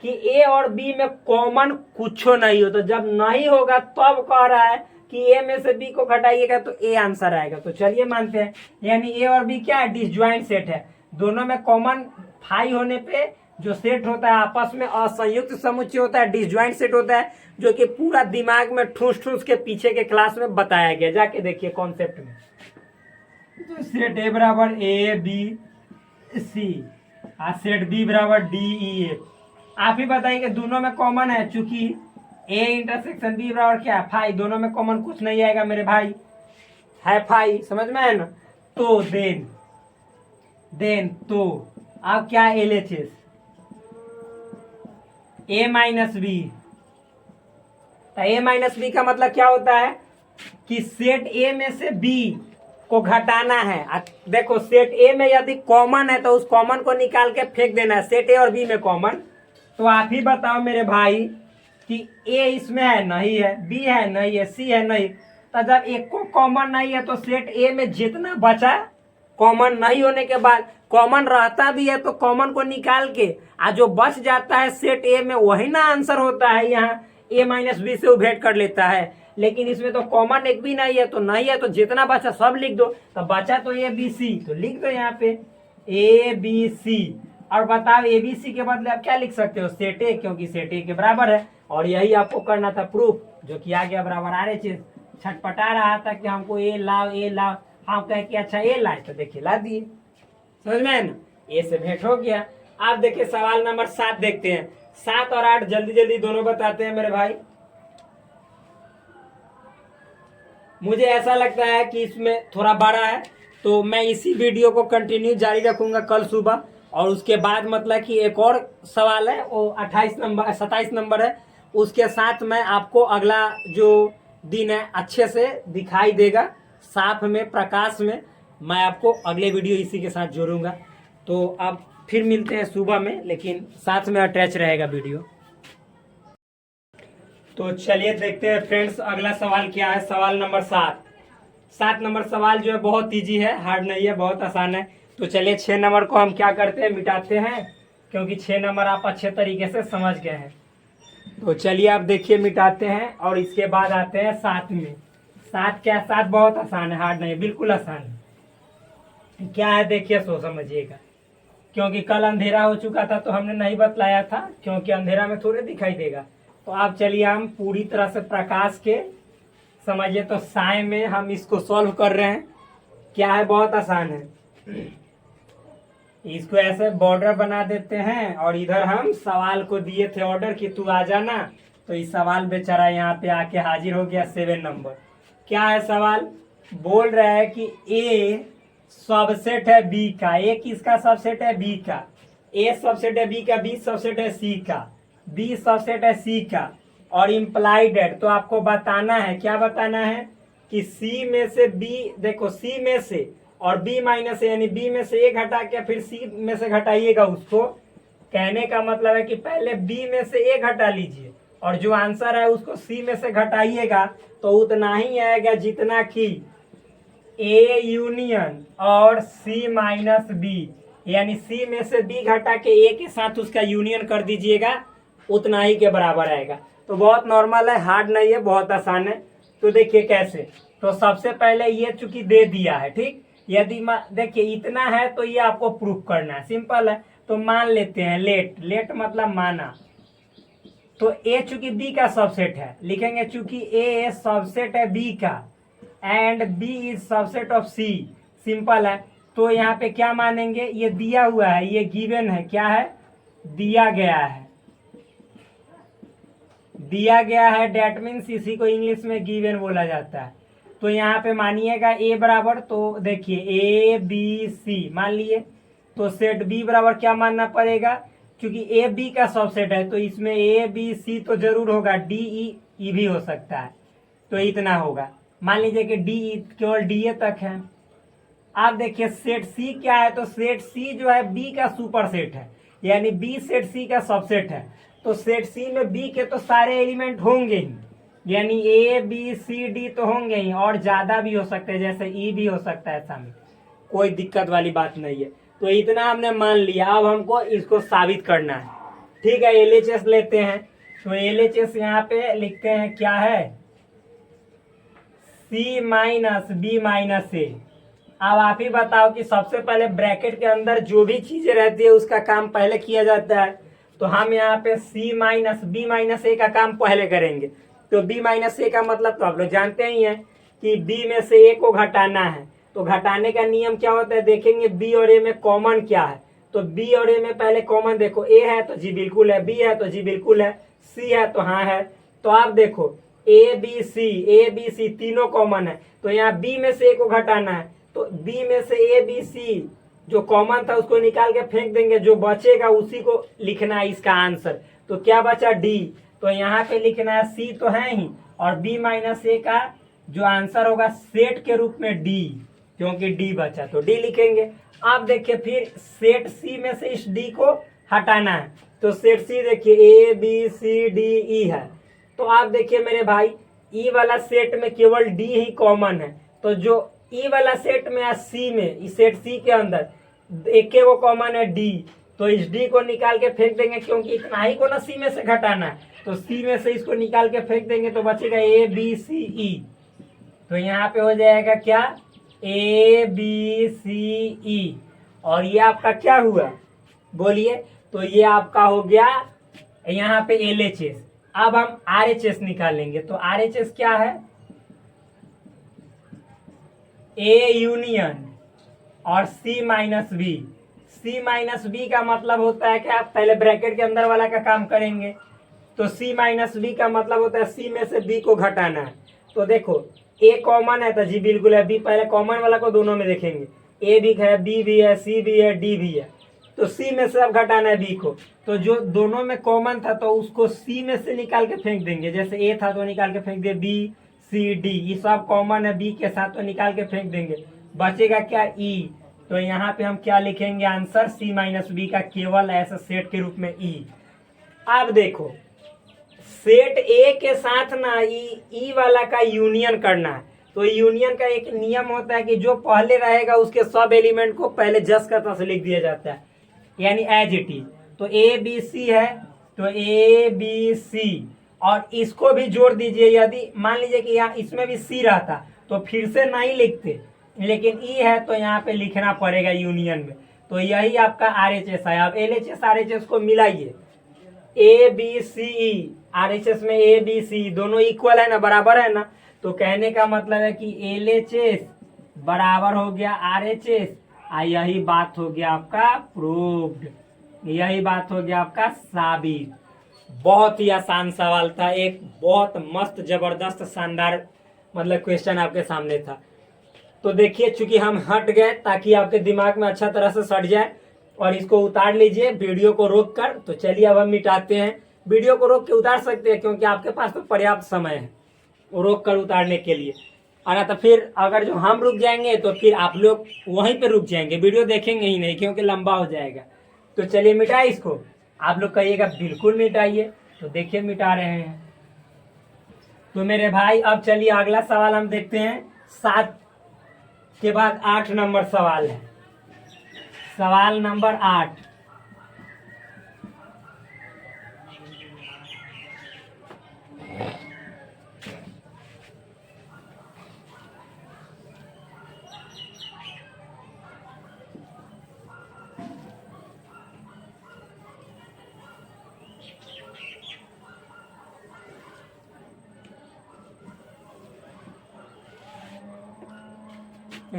कि ए और बी में कॉमन कुछ नहीं हो, तो जब नहीं होगा तब कह रहा है कि ए में से बी को घटाइएगा तो ए आंसर आएगा। तो चलिए मानते हैं, यानी ए और बी क्या है, डिसजॉइंट सेट है, दोनों में कॉमन 5 होने पे जो सेट होता है आपस में असंयुक्त समुच्चय होता है, डिसजॉइंट सेट होता है, जो कि पूरा दिमाग में ठूस ठूस के पीछे के क्लास में बताया गया, जाके देखिए कॉन्सेप्ट में। तो सेट ए बराबर ए बी सी और सेट बी बराबर डी ई एफ। आप ही बताइए दोनों में कॉमन है, चूंकि ए इंटरसेक्शन बी बराबर क्या है 5, दोनों में कॉमन कुछ नहीं आएगा मेरे भाई, है 5, समझ में है ना। तो देन तो अब क्या है LHS ए माइनस बी, तो ए माइनस बी का मतलब क्या होता है कि सेट ए में से बी को घटाना है। देखो सेट ए में यदि कॉमन है तो उस कॉमन को निकाल के फेंक देना है, सेट ए और बी में कॉमन। तो आप ही बताओ मेरे भाई कि ए इसमें है नहीं है, बी है नहीं है, सी है नहीं। तो जब एक को कॉमन नहीं है तो सेट ए में जितना बचा, कॉमन नहीं होने के बाद कॉमन रहता भी है तो कॉमन को निकाल के जो बच जाता है सेट ए में वही ना आंसर होता है। यहाँ ए माइनस बी से वो भेंट कर लेता है, लेकिन इसमें तो कॉमन एक भी नहीं है, तो नहीं है तो जितना बचा सब लिख दो। तो बचा तो ए बी सी, तो लिख दो यहाँ पे ए बी सी। और बताओ ए बी सी के बदले आप क्या लिख सकते हो, सेट ए, क्योंकि सेट ए के बराबर है। और यही आपको करना था प्रूफ, जो किया गया बराबर। आ रहे चीज छटपटा रहा था कि हमको ए लाओ ए लाओ, हम कहे कि अच्छा ए लाए, तो देखिए ला दिए। समझ में ना, ए से भेंट हो गया। आप देखिए सवाल नंबर 7 देखते हैं। 7 और 8 जल्दी जल्दी दोनों बताते हैं मेरे भाई। मुझे ऐसा लगता है कि इसमें थोड़ा बड़ा है, तो मैं इसी वीडियो को कंटिन्यू जारी रखूंगा कल सुबह। और उसके बाद मतलब कि एक और सवाल है, वो 27 नंबर है, उसके साथ मैं आपको अगला जो दिन है अच्छे से दिखाई देगा, साफ में, प्रकाश में। मैं आपको अगले वीडियो इसी के साथ जोड़ूंगा। तो अब फिर मिलते हैं सुबह में, लेकिन साथ में अटैच रहेगा वीडियो। तो चलिए देखते हैं फ्रेंड्स, अगला सवाल क्या है। सवाल नंबर 7 नंबर सवाल जो है बहुत इजी है, हार्ड नहीं है, बहुत आसान है। तो चलिए 6 नंबर को हम क्या करते हैं, मिटाते हैं, क्योंकि 6 नंबर आप अच्छे तरीके से समझ गए हैं। तो चलिए आप देखिए मिटाते हैं, और इसके बाद आते हैं 7 में। 7 क्या, 7 बहुत आसान है, हार्ड नहीं है, बिल्कुल आसान है। क्या है देखिए, सो समझिएगा, क्योंकि कल अंधेरा हो चुका था तो हमने नहीं बतलाया था, क्योंकि अंधेरा में थोड़े दिखाई देगा। तो आप चलिए हम पूरी तरह से प्रकाश के समझिए। तो साय में हम इसको सॉल्व कर रहे हैं। क्या है, बहुत आसान है। इसको ऐसे बॉर्डर बना देते हैं, और इधर हम सवाल को दिए थे ऑर्डर कि तू आ जाना। तो इस सवाल बेचारा यहाँ पे आके हाजिर हो गया। 7 नंबर क्या है सवाल, बोल रहा है कि ए सबसेट है बी का। ए किसका सबसेट है, बी का। ए सबसेट है बी का, बी सबसेट है सी का, बी सबसेट है सी का, और इम्प्लाइड है। तो आपको बताना है, क्या बताना है कि सी में से बी, देखो सी में से और बी माइनस यानी बी में से ए घटा के फिर सी में से घटाइएगा उसको। कहने का मतलब है कि पहले बी में से ए घटा लीजिए, और जो आंसर है उसको सी में से घटाइएगा, तो उतना ही आएगा जितना कि ए यूनियन और सी माइनस बी, यानी सी में से बी घटा के ए के साथ उसका यूनियन कर दीजिएगा, उतना ही के बराबर आएगा। तो बहुत नॉर्मल है, हार्ड नहीं है, बहुत आसान है। तो देखिए कैसे। तो सबसे पहले ये चूंकि दे दिया है, ठीक, यदि देखिए इतना है तो ये आपको प्रूफ करना है, सिंपल है। तो मान लेते हैं लेट मतलब माना। तो ए चूंकि बी का सबसेट है, लिखेंगे चूंकि ए सबसेट है बी का and B is subset of C, simple है। तो यहाँ पे क्या मानेंगे, ये दिया हुआ है, ये गिवन है, क्या है, दिया गया है, दिया गया है। डेट मीन्स इसी को इंग्लिश में गिवन बोला जाता है। तो यहाँ पे मानिएगा ए बराबर, तो देखिए ए बी सी मान लिए। तो सेट बी बराबर क्या मानना पड़ेगा, क्योंकि ए बी का सबसेट है तो इसमें ए बी सी तो जरूर होगा, डी ई भी हो सकता है। तो इतना होगा, मान लीजिए कि डी केवल डी ए तक है। आप देखिए सेट सी क्या है, तो सेट सी जो है बी का सुपर सेट है, यानी बी सेट सी का सबसेट है। तो सेट सी में बी के तो सारे एलिमेंट होंगे ही, यानी ए बी सी डी तो होंगे ही, और ज्यादा भी हो सकते हैं, जैसे ई भी हो सकता है शामिल, कोई दिक्कत वाली बात नहीं है। तो इतना हमने मान लिया, अब हमको इसको साबित करना है। ठीक है, एलएचएस लेते हैं। तो एलएचएस यहाँ पे लिखते हैं, क्या है, सी माइनस बी माइनस ए। अब आप ही बताओ कि सबसे पहले ब्रैकेट के अंदर जो भी चीजें रहती है उसका काम पहले किया जाता है। तो हम यहाँ पे सी माइनस बी माइनस ए का काम पहले करेंगे। तो बी माइनस ए का मतलब तो आप लोग जानते ही हैं कि बी में से ए को घटाना है। तो घटाने का नियम क्या होता है, देखेंगे बी और ए में कॉमन क्या है। तो बी और ए में पहले कॉमन देखो, ए है तो जी बिल्कुल है, बी है तो जी बिल्कुल है, सी है तो हाँ है। तो आप देखो ए बी सी तीनों कॉमन है, तो यहाँ बी में से ए को घटाना है। तो बी में से ए बी सी जो कॉमन था उसको निकाल के फेंक देंगे, जो बचेगा उसी को लिखना है इसका आंसर। तो क्या बचा, डी। तो यहाँ पे लिखना है, सी तो है ही, और बी माइनस ए का जो आंसर होगा सेट के रूप में डी, क्योंकि डी बचा तो डी लिखेंगे। आप देखिए फिर सेट सी में से इस डी को हटाना है। तो सेट सी देखिए ए बी सी डी ई है, तो आप देखिए मेरे भाई ई वाला सेट में केवल डी ही कॉमन है, तो जो ई वाला सेट में या सी में, इस सेट सी के अंदर एक वो कॉमन है डी, तो इस डी को निकाल के फेंक देंगे क्योंकि इतना ही को ना सी में से घटाना है, तो सी में से इसको निकाल के फेंक देंगे तो बचेगा ए बी सी ई। तो यहाँ पे हो जाएगा क्या, ए बी सी ई। और ये आपका क्या हुआ बोलिए, तो ये आपका हो गया यहाँ पे एल एच एस। अब हम आर एच एस निकालेंगे, तो आर एच एस क्या है, ए यूनियन और सी minus B. C minus B का मतलब होता है कि आप पहले ब्रैकेट के अंदर वाला का काम करेंगे, तो सी माइनस बी का मतलब होता है सी में से बी को घटाना है। तो देखो ए कॉमन है तो जी बिल्कुल है, बी पहले कॉमन वाला को दोनों में देखेंगे, ए भी है, बी भी है, सी भी है, डी भी है, तो सी में से अब घटाना है बी को, तो जो दोनों में कॉमन था तो उसको सी में से निकाल के फेंक देंगे, जैसे ए था तो निकाल के फेंक दे, बी सी डी ये सब कॉमन है बी के साथ, तो निकाल के फेंक देंगे, बचेगा क्या ई। तो यहाँ पे हम क्या लिखेंगे आंसर, सी माइनस बी का केवल ऐसा सेट के रूप में ई। अब देखो सेट ए के साथ ना ई वाला का यूनियन करना है, तो यूनियन का एक नियम होता है कि जो पहले रहेगा उसके सब एलिमेंट को पहले जस का तस लिख दिया जाता है, यानी एज इट इज। तो ए बी सी है तो ए बी सी, और इसको भी जोड़ दीजिए, यदि मान लीजिए कि यहाँ इसमें भी सी रहता तो फिर से नहीं लिखते, लेकिन ई है तो यहाँ पे लिखना पड़ेगा यूनियन में, तो यही आपका आर एच एस है। अब L H S R H S को मिलाइए, A B C E, R H S में ए बी सी दोनों इक्वल है ना, बराबर है ना, तो कहने का मतलब है कि एल एच एस बराबर हो गया आर एच एस, यही बात हो गया आपका प्रूव्ड, यही बात हो गया आपका साबित। बहुत ही आसान सवाल था, एक बहुत मस्त जबरदस्त शानदार मतलब क्वेश्चन आपके सामने था। तो देखिए चूंकि हम हट गए ताकि आपके दिमाग में अच्छा तरह से सट जाए, और इसको उतार लीजिए वीडियो को रोक कर। तो चलिए अब हम मिटाते हैं, वीडियो को रोक के उतार सकते हैं क्योंकि आपके पास तो पर्याप्त समय है रोक कर उतारने के लिए, और तो फिर अगर जो हम रुक जाएंगे तो फिर आप लोग वहीं पे रुक जाएंगे, वीडियो देखेंगे ही नहीं क्योंकि लंबा हो जाएगा। तो चलिए मिटाए इसको, आप लोग कहिएगा बिल्कुल मिटाइए, तो देखिए मिटा रहे हैं। तो मेरे भाई अब चलिए अगला सवाल हम देखते हैं, 7 के बाद 8 नंबर सवाल है, सवाल नंबर 8।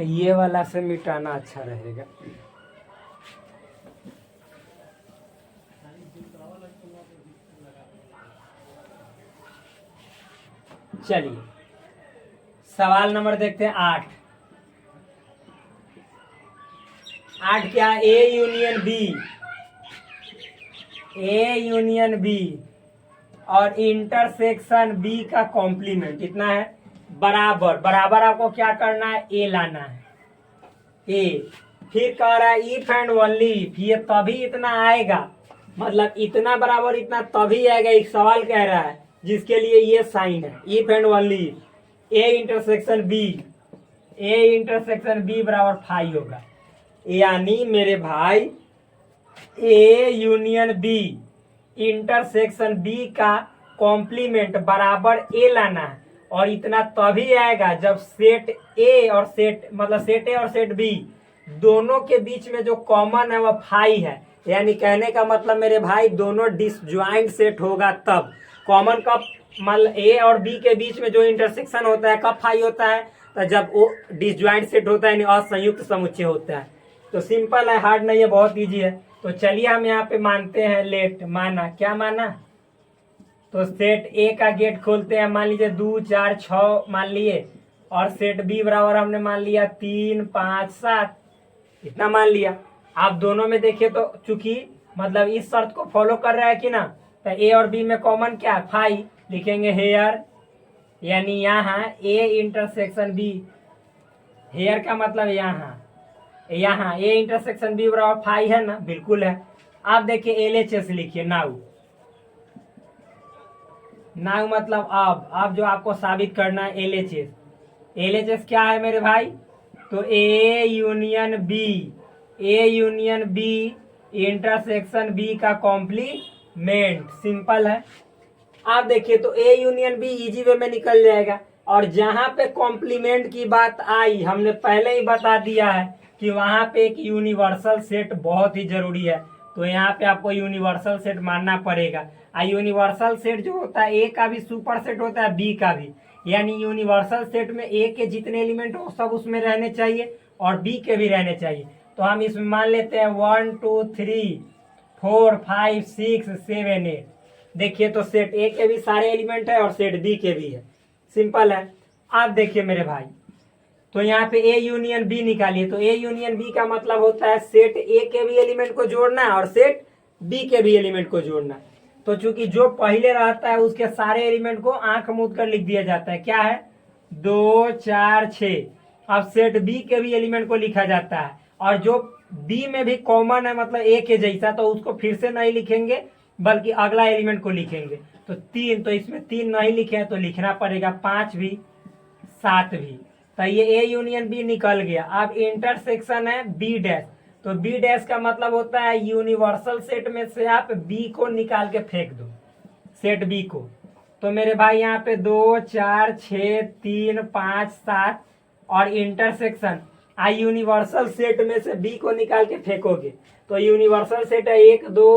ये वाला से मिटाना अच्छा रहेगा। चलिए सवाल नंबर देखते हैं 8। 8 क्या, A union B, A union B और इंटरसेक्शन बी का कॉम्प्लीमेंट कितना है, बराबर। बराबर आपको क्या करना है, ए लाना है, ए। फिर कह रहा है इफ एंड ओनली इफ, ये तभी इतना आएगा, मतलब इतना बराबर इतना तभी आएगा, एक सवाल कह रहा है जिसके लिए ये साइन है, if and only A intersection B, A intersection B बराबर 5 होगा। यानी मेरे भाई A union B intersection B का कॉम्प्लीमेंट बराबर ए लाना है, और इतना तभी आएगा जब सेट ए और सेट मतलब सेट ए और सेट बी दोनों के बीच में जो कॉमन है वह 5 है। यानी कहने का मतलब मेरे भाई दोनों डिसजॉइंट सेट होगा तब। कॉमन कब, मतलब ए और बी के बीच में जो इंटरसेक्शन होता है कब 5 होता है, तो जब वो डिसजॉइंट सेट होता है, यानी असंयुक्त समुच्चय होता है। तो सिंपल है, हार्ड नहीं है, बहुत ईजी है। तो चलिए हम यहाँ पे मानते हैं लेट, माना क्या माना, तो सेट ए का गेट खोलते हैं, मान लीजिए 2 4 6 मान लिए, और सेट बी बराबर हमने मान लिया 3 5 7 इतना मान लिया। आप दोनों में देखिए तो चूंकि मतलब इस शर्त को फॉलो कर रहा है कि ना, तो ए और बी में कॉमन क्या है 5, लिखेंगे हेयर, यानी यहाँ ए इंटरसेक्शन बी, हेयर का मतलब यहाँ ए इंटरसेक्शन बी बराबर 5 है ना, बिल्कुल है। आप देखिए एल एच एस लिखिए नाउ, नाउ मतलब अब जो आपको साबित करना है एलएचएस। एलएचएस क्या है मेरे भाई? तो A union B, A union B intersection B का कॉम्प्लीमेंट। सिंपल है। आप देखिए तो A union B easy way में निकल जाएगा। और जहां पे कॉम्प्लीमेंट की बात आई, हमने पहले ही बता दिया है कि वहां पे एक यूनिवर्सल सेट बहुत ही जरूरी है। तो यहाँ पे आपको यूनिवर्सल सेट मानना पड़ेगा। यूनिवर्सल सेट जो होता है, ए का भी सुपर सेट होता है, बी का भी। यानी यूनिवर्सल सेट में ए के जितने एलिमेंट हो सब उसमें रहने चाहिए और बी के भी रहने चाहिए। तो हम इसमें मान लेते हैं 1 2 3 4 5 6 7 8। देखिए तो सेट ए के भी सारे एलिमेंट है और सेट बी के भी है। सिंपल है। आप देखिए मेरे भाई, तो यहाँ पे ए यूनियन बी निकालिए। तो ए यूनियन बी का मतलब होता है सेट ए के भी एलिमेंट को जोड़ना है और सेट बी के भी एलिमेंट को जोड़ना है। तो चूंकि जो पहले रहता है उसके सारे एलिमेंट को आंख मूंद कर लिख दिया जाता है। क्या है? 2 4 6। अब सेट बी के भी एलिमेंट को लिखा जाता है और जो बी में भी कॉमन है मतलब ए के जैसा, तो उसको फिर से नहीं लिखेंगे बल्कि अगला एलिमेंट को लिखेंगे। तो 3, तो इसमें 3 नहीं लिखे हैं तो लिखना पड़ेगा 5 भी 7 भी। तो ये ए यूनियन बी निकल गया। अब इंटरसेक्शन है बी डैश। तो बी डैश का मतलब होता है यूनिवर्सल सेट में से आप बी को निकाल के फेंक दो, सेट बी को। तो मेरे भाई यहाँ पे 2 4 6 3 5 7 और इंटरसेक्शन यूनिवर्सल सेट में से बी को निकाल के फेंकोगे तो यूनिवर्सल सेट है 1 2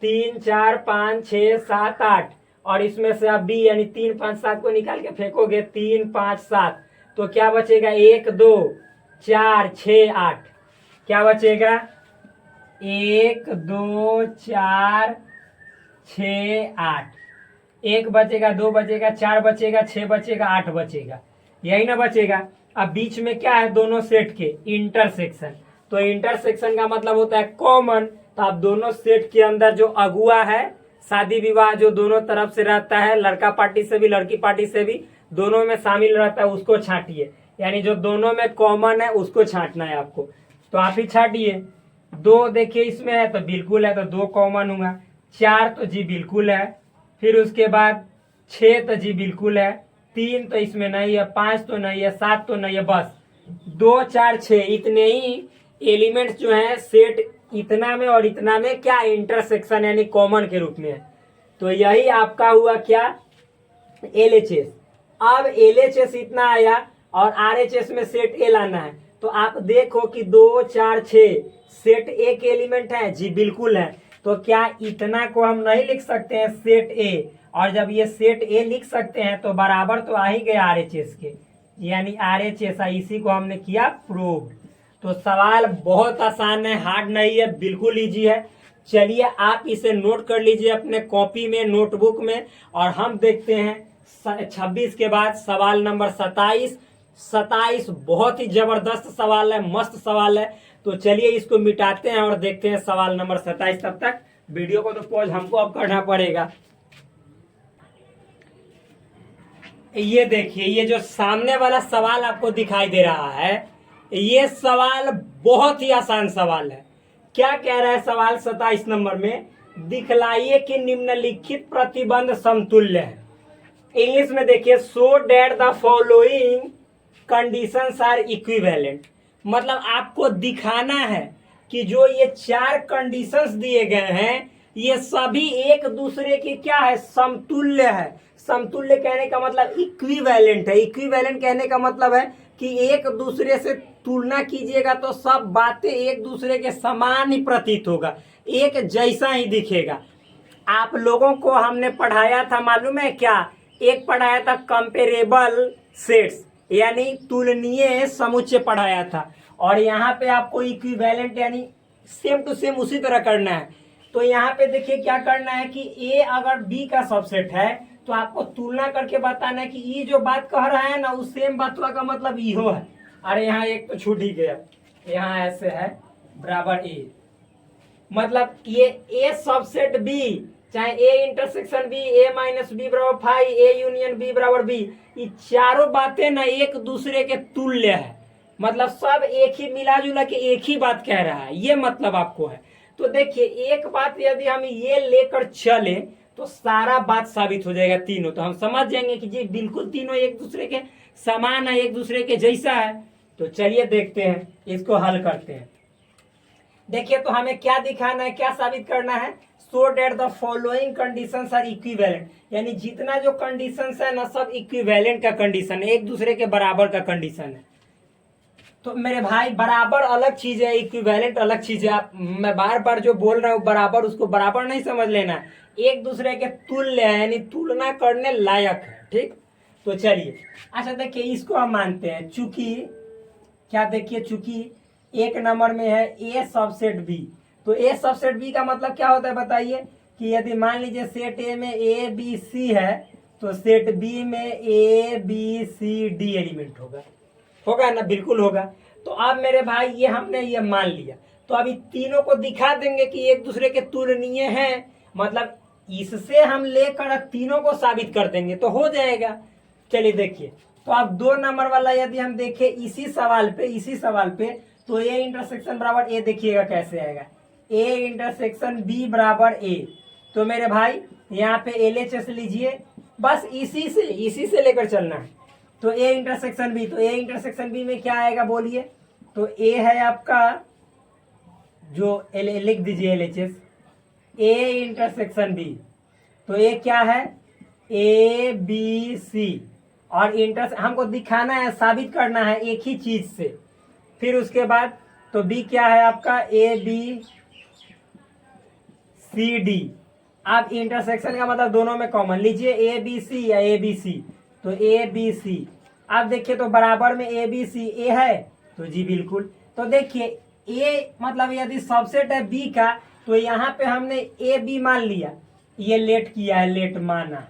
3 4 5 6 7 8 और इसमें से आप बी यानी 3 5 7 को निकाल के फेंकोगे 3 5 7। तो क्या बचेगा? 1 2 4 6 8। क्या बचेगा? 1 2 4 6 8। 1 बचेगा, 2 बचेगा, 4 बचेगा, 6 बचेगा, 8 बचेगा। यही ना बचेगा। अब बीच में क्या है दोनों सेट के? इंटरसेक्शन। तो इंटरसेक्शन का मतलब होता है कॉमन। तो आप दोनों सेट के अंदर जो अगुआ है, शादी विवाह जो दोनों तरफ से रहता है, लड़का पार्टी से भी लड़की पार्टी से भी, दोनों में शामिल रहता है, उसको छांटिए। यानी जो दोनों में कॉमन है उसको छांटना है आपको। तो आप ही छाटिए। 2 देखिए इसमें है तो बिल्कुल है, तो 2 कॉमन हुआ। 4 तो जी बिल्कुल है। फिर उसके बाद 6 तो जी बिल्कुल है। 3 तो इसमें नहीं है। 5 तो नहीं है। 7 तो नहीं है। बस 2 4 6 इतने ही एलिमेंट्स जो है सेट इतना में और इतना में क्या इंटरसेक्शन यानी कॉमन के रूप में है। तो यही आपका हुआ क्या? एलएचएस। अब एलएचएस इतना आया और आरएचएस में सेट ए लाना है। तो आप देखो कि 2 4 6 सेट ए के एलिमेंट है जी बिल्कुल है। तो क्या इतना को हम नहीं लिख सकते हैं सेट ए? और जब ये सेट ए लिख सकते हैं तो बराबर तो आ ही गया आरएचएस के, यानी आरएचएस। इसी को हमने किया प्रूव। तो सवाल बहुत आसान है, हार्ड नहीं है, बिल्कुल इजी है। चलिए आप इसे नोट कर लीजिए अपने कॉपी में, नोटबुक में। और हम देखते हैं 26 के बाद सवाल नंबर 27। 27 बहुत ही जबरदस्त सवाल है, मस्त सवाल है। तो चलिए इसको मिटाते हैं और देखते हैं सवाल नंबर 27। तब तक वीडियो को तो पॉज हमको अब करना पड़ेगा। ये देखिए, ये जो सामने वाला सवाल आपको दिखाई दे रहा है, ये सवाल बहुत ही आसान सवाल है। क्या कह रहा है सवाल 27 नंबर में? दिखलाइए कि निम्नलिखित प्रतिबंध समतुल्य है। इंग्लिश में देखिए, so that the following conditions are equivalent. मतलब आपको दिखाना है कि जो ये 4 कंडीशंस दिए गए हैं ये सभी एक दूसरे के क्या है? समतुल्य है। समतुल्य कहने का मतलब इक्विवेलेंट है। इक्विवेलेंट कहने का मतलब है कि एक दूसरे से तुलना कीजिएगा तो सब बातें एक दूसरे के समान ही प्रतीत होगा, एक जैसा ही दिखेगा। आप लोगों को हमने पढ़ाया था, मालूम है क्या? एक पढ़ाया था कंपेरेबल सेट्स यानी तुलनीय समुच्चय पढ़ाया था। और यहाँ पे आपको इक्विवेलेंट यानी सेम टू सेम उसी तरह करना है। तो यहाँ पे देखिए क्या करना है कि ए अगर बी का सबसेट है तो आपको तुलना करके बताना है कि ये जो बात कह रहा है ना उस सेम बातवा का मतलब इहो है। अरे यहाँ एक तो छूट ही गया, यहाँ ऐसे है बराबर ए, मतलब ये ए सबसेट बी चाहे A intersection B, A minus B बराबर 5, ए यूनियन बी बराबर बी, ये चारों बातें ना एक दूसरे के तुल्य है। मतलब सब एक ही मिला जुला के एक ही बात कह रहा है, ये मतलब आपको है। तो देखिए एक बात यदि हम ये लेकर चले तो सारा बात साबित हो जाएगा तीनों। तो हम समझ जाएंगे कि जी बिल्कुल तीनों एक दूसरे के समान है, एक दूसरे के जैसा है। तो चलिए देखते हैं, इसको हल करते हैं। देखिए तो हमें क्या दिखाना है, क्या साबित करना है, so that the following conditions are equivalent, यानी जितना जो कंडीशंस है ना सब इक्विवेलेंट का कंडीशन है, एक दूसरे के बराबर का कंडीशन है। तो मेरे भाई बराबर अलग चीज है, इक्विवेलेंट अलग चीज है। आप मैं बार बार जो बोल रहा हूँ बराबर, उसको बराबर नहीं समझ लेना, एक दूसरे के तुल्य है, यानी तुलना करने लायक है। ठीक, तो चलिए अच्छा देखिए इसको हम मानते हैं, चूंकि क्या देखिए चूंकि एक नंबर में है ए सबसेट बी, तो ए सबसेट बी का मतलब क्या होता है बताइए, कि यदि मान लीजिए सेट ए में ए बी सी है तो सेट बी में A B C D element होगा, होगा ना, बिल्कुल होगा। तो अब मेरे भाई ये हमने ये मान लिया, तो अभी तीनों को दिखा देंगे कि एक दूसरे के तुलनीय हैं, मतलब इससे हम लेकर तीनों को साबित कर देंगे तो हो जाएगा। चलिए देखिए, तो अब 2 नंबर वाला यदि हम देखें इसी सवाल पे तो ए इंटरसेक्शन बराबर ए देखिएगा कैसे आएगा, ए इंटरसेक्शन बी बराबर ए। तो मेरे भाई यहाँ पे LHS लीजिए, बस इसी से लेकर चलना है। तो ए इंटरसेक्शन बी, तो ए इंटरसेक्शन बी में क्या आएगा बोलिए, तो ए है आपका जो लिख दीजिए LHS, ए इंटरसेक्शन बी, तो ए क्या है ए बी सी, और हमको दिखाना है, साबित करना है एक ही चीज से। फिर उसके बाद तो बी क्या है आपका ए बी सी डी। आप इंटरसेक्शन का मतलब दोनों में कॉमन लीजिए, ए बी सी या ए बी सी, तो ए बी सी। आप देखिए तो बराबर में ए बी सी ए है, तो जी बिल्कुल। तो देखिए ए मतलब यदि सबसेट है बी का, तो यहाँ पे हमने ए बी मान लिया, ये लेट किया है, लेट माना,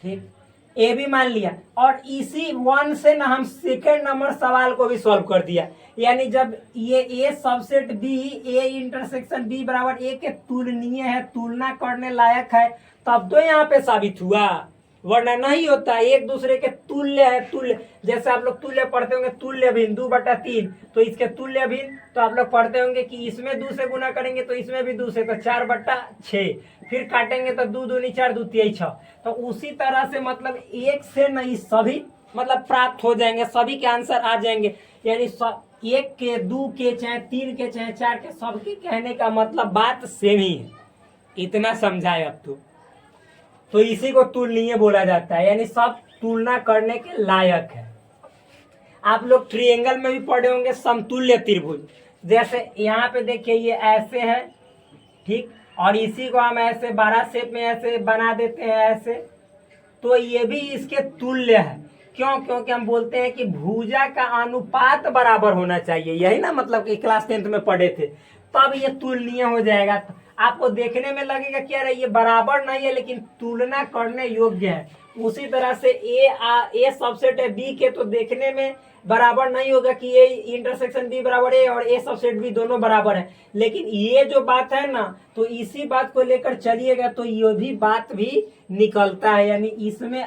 ठीक, ए भी मान लिया, और इसी 1 से ना हम सेकेंड नंबर सवाल को भी सॉल्व कर दिया, यानी जब ये A subset B A intersection B बराबर ए के तुलनीय है, तुलना करने लायक है, तब तो यहाँ पे साबित हुआ, वरना नहीं होता। एक दूसरे के तुल्य है, तुल्य जैसे आप लोग तुल्य पढ़ते होंगे, तुल्य भिन्न 2/3, तो इसके तुल्य भिन्न तो आप लोग पढ़ते होंगे कि इसमें 2 से गुना करेंगे तो इसमें भी 2 से, तो 4/6, फिर काटेंगे तो 2 दूनी 4 2 3 6। तो उसी तरह से मतलब एक से नहीं सभी मतलब प्राप्त हो जाएंगे, सभी के आंसर आ जाएंगे, यानी एक के, 2 के, चाहे 3 के, चाहे 4 के, सबके कहने का मतलब बात सेम ही है। इतना समझाए अब तो इसी को तुलनीय बोला जाता है, यानी सब तुलना करने के लायक है। आप लोग ट्रायंगल में भी पढ़े होंगे समतुल्य त्रिभुज, जैसे यहाँ पे देखिए ये ऐसे है, ठीक, और इसी को हम ऐसे 12 शेप में ऐसे बना देते हैं ऐसे, तो ये भी इसके तुल्य है। क्यों? क्योंकि हम बोलते हैं कि भुजा का अनुपात बराबर होना चाहिए, यही ना मतलब कि क्लास 10th में पढ़े थे, तब ये तुलनीय हो जाएगा। आपको देखने में लगेगा कि यार ये बराबर नहीं है लेकिन तुलना करने योग्य है। उसी तरह से ए सबसेट है बी के, तो देखने में बराबर नहीं होगा कि ए इंटरसेक्शन बी बराबर ए और ए सबसेट बी दोनों बराबर है, लेकिन ये जो बात है ना, तो इसी बात को लेकर चलिएगा तो ये भी बात भी निकलता है, यानी इसमें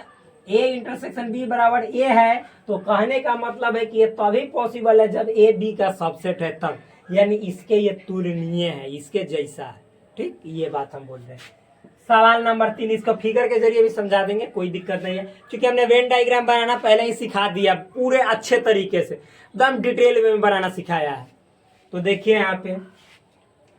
ए इंटरसेक्शन बी बराबर ए है, तो कहने का मतलब है कि ये तभी पॉसिबल है जब ए बी का सबसेट है तब, यानी इसके ये तुलनीय है, इसके जैसा है, ठीक, ये बात हम बोल रहे हैं। सवाल नंबर 3, इसको फिगर के जरिए भी समझा देंगे, कोई दिक्कत नहीं है, क्योंकि हमने वेन डायग्राम बनाना पहले ही सिखा दिया पूरे अच्छे तरीके से, एकदम डिटेल में बनाना सिखाया है। तो देखिए यहाँ पे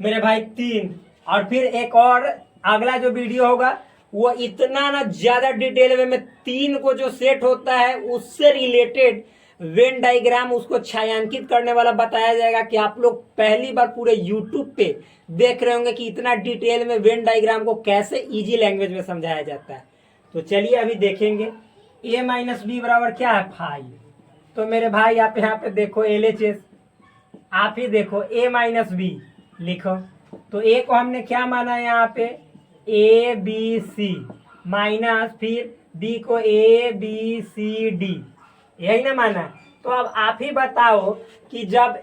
मेरे भाई 3, और फिर एक और अगला जो वीडियो होगा वो इतना ना ज्यादा डिटेल में 3 को जो सेट होता है उससे रिलेटेड वेन डायग्राम, उसको छायांकित करने वाला बताया जाएगा, कि आप लोग पहली बार पूरे यूट्यूब पे देख रहे होंगे कि इतना डिटेल में वेन डायग्राम को कैसे इजी लैंग्वेज में समझाया जाता है। तो चलिए अभी देखेंगे। a माइनस बी बराबर क्या है 5, तो मेरे भाई आप यहाँ पे देखो LHS, आप ही देखो a माइनस बी लिखो, तो a को हमने क्या माना है यहाँ पे ए बी सी, माइनस फिर b को ए बी सी डी, यही ना माना। तो अब आप ही बताओ कि जब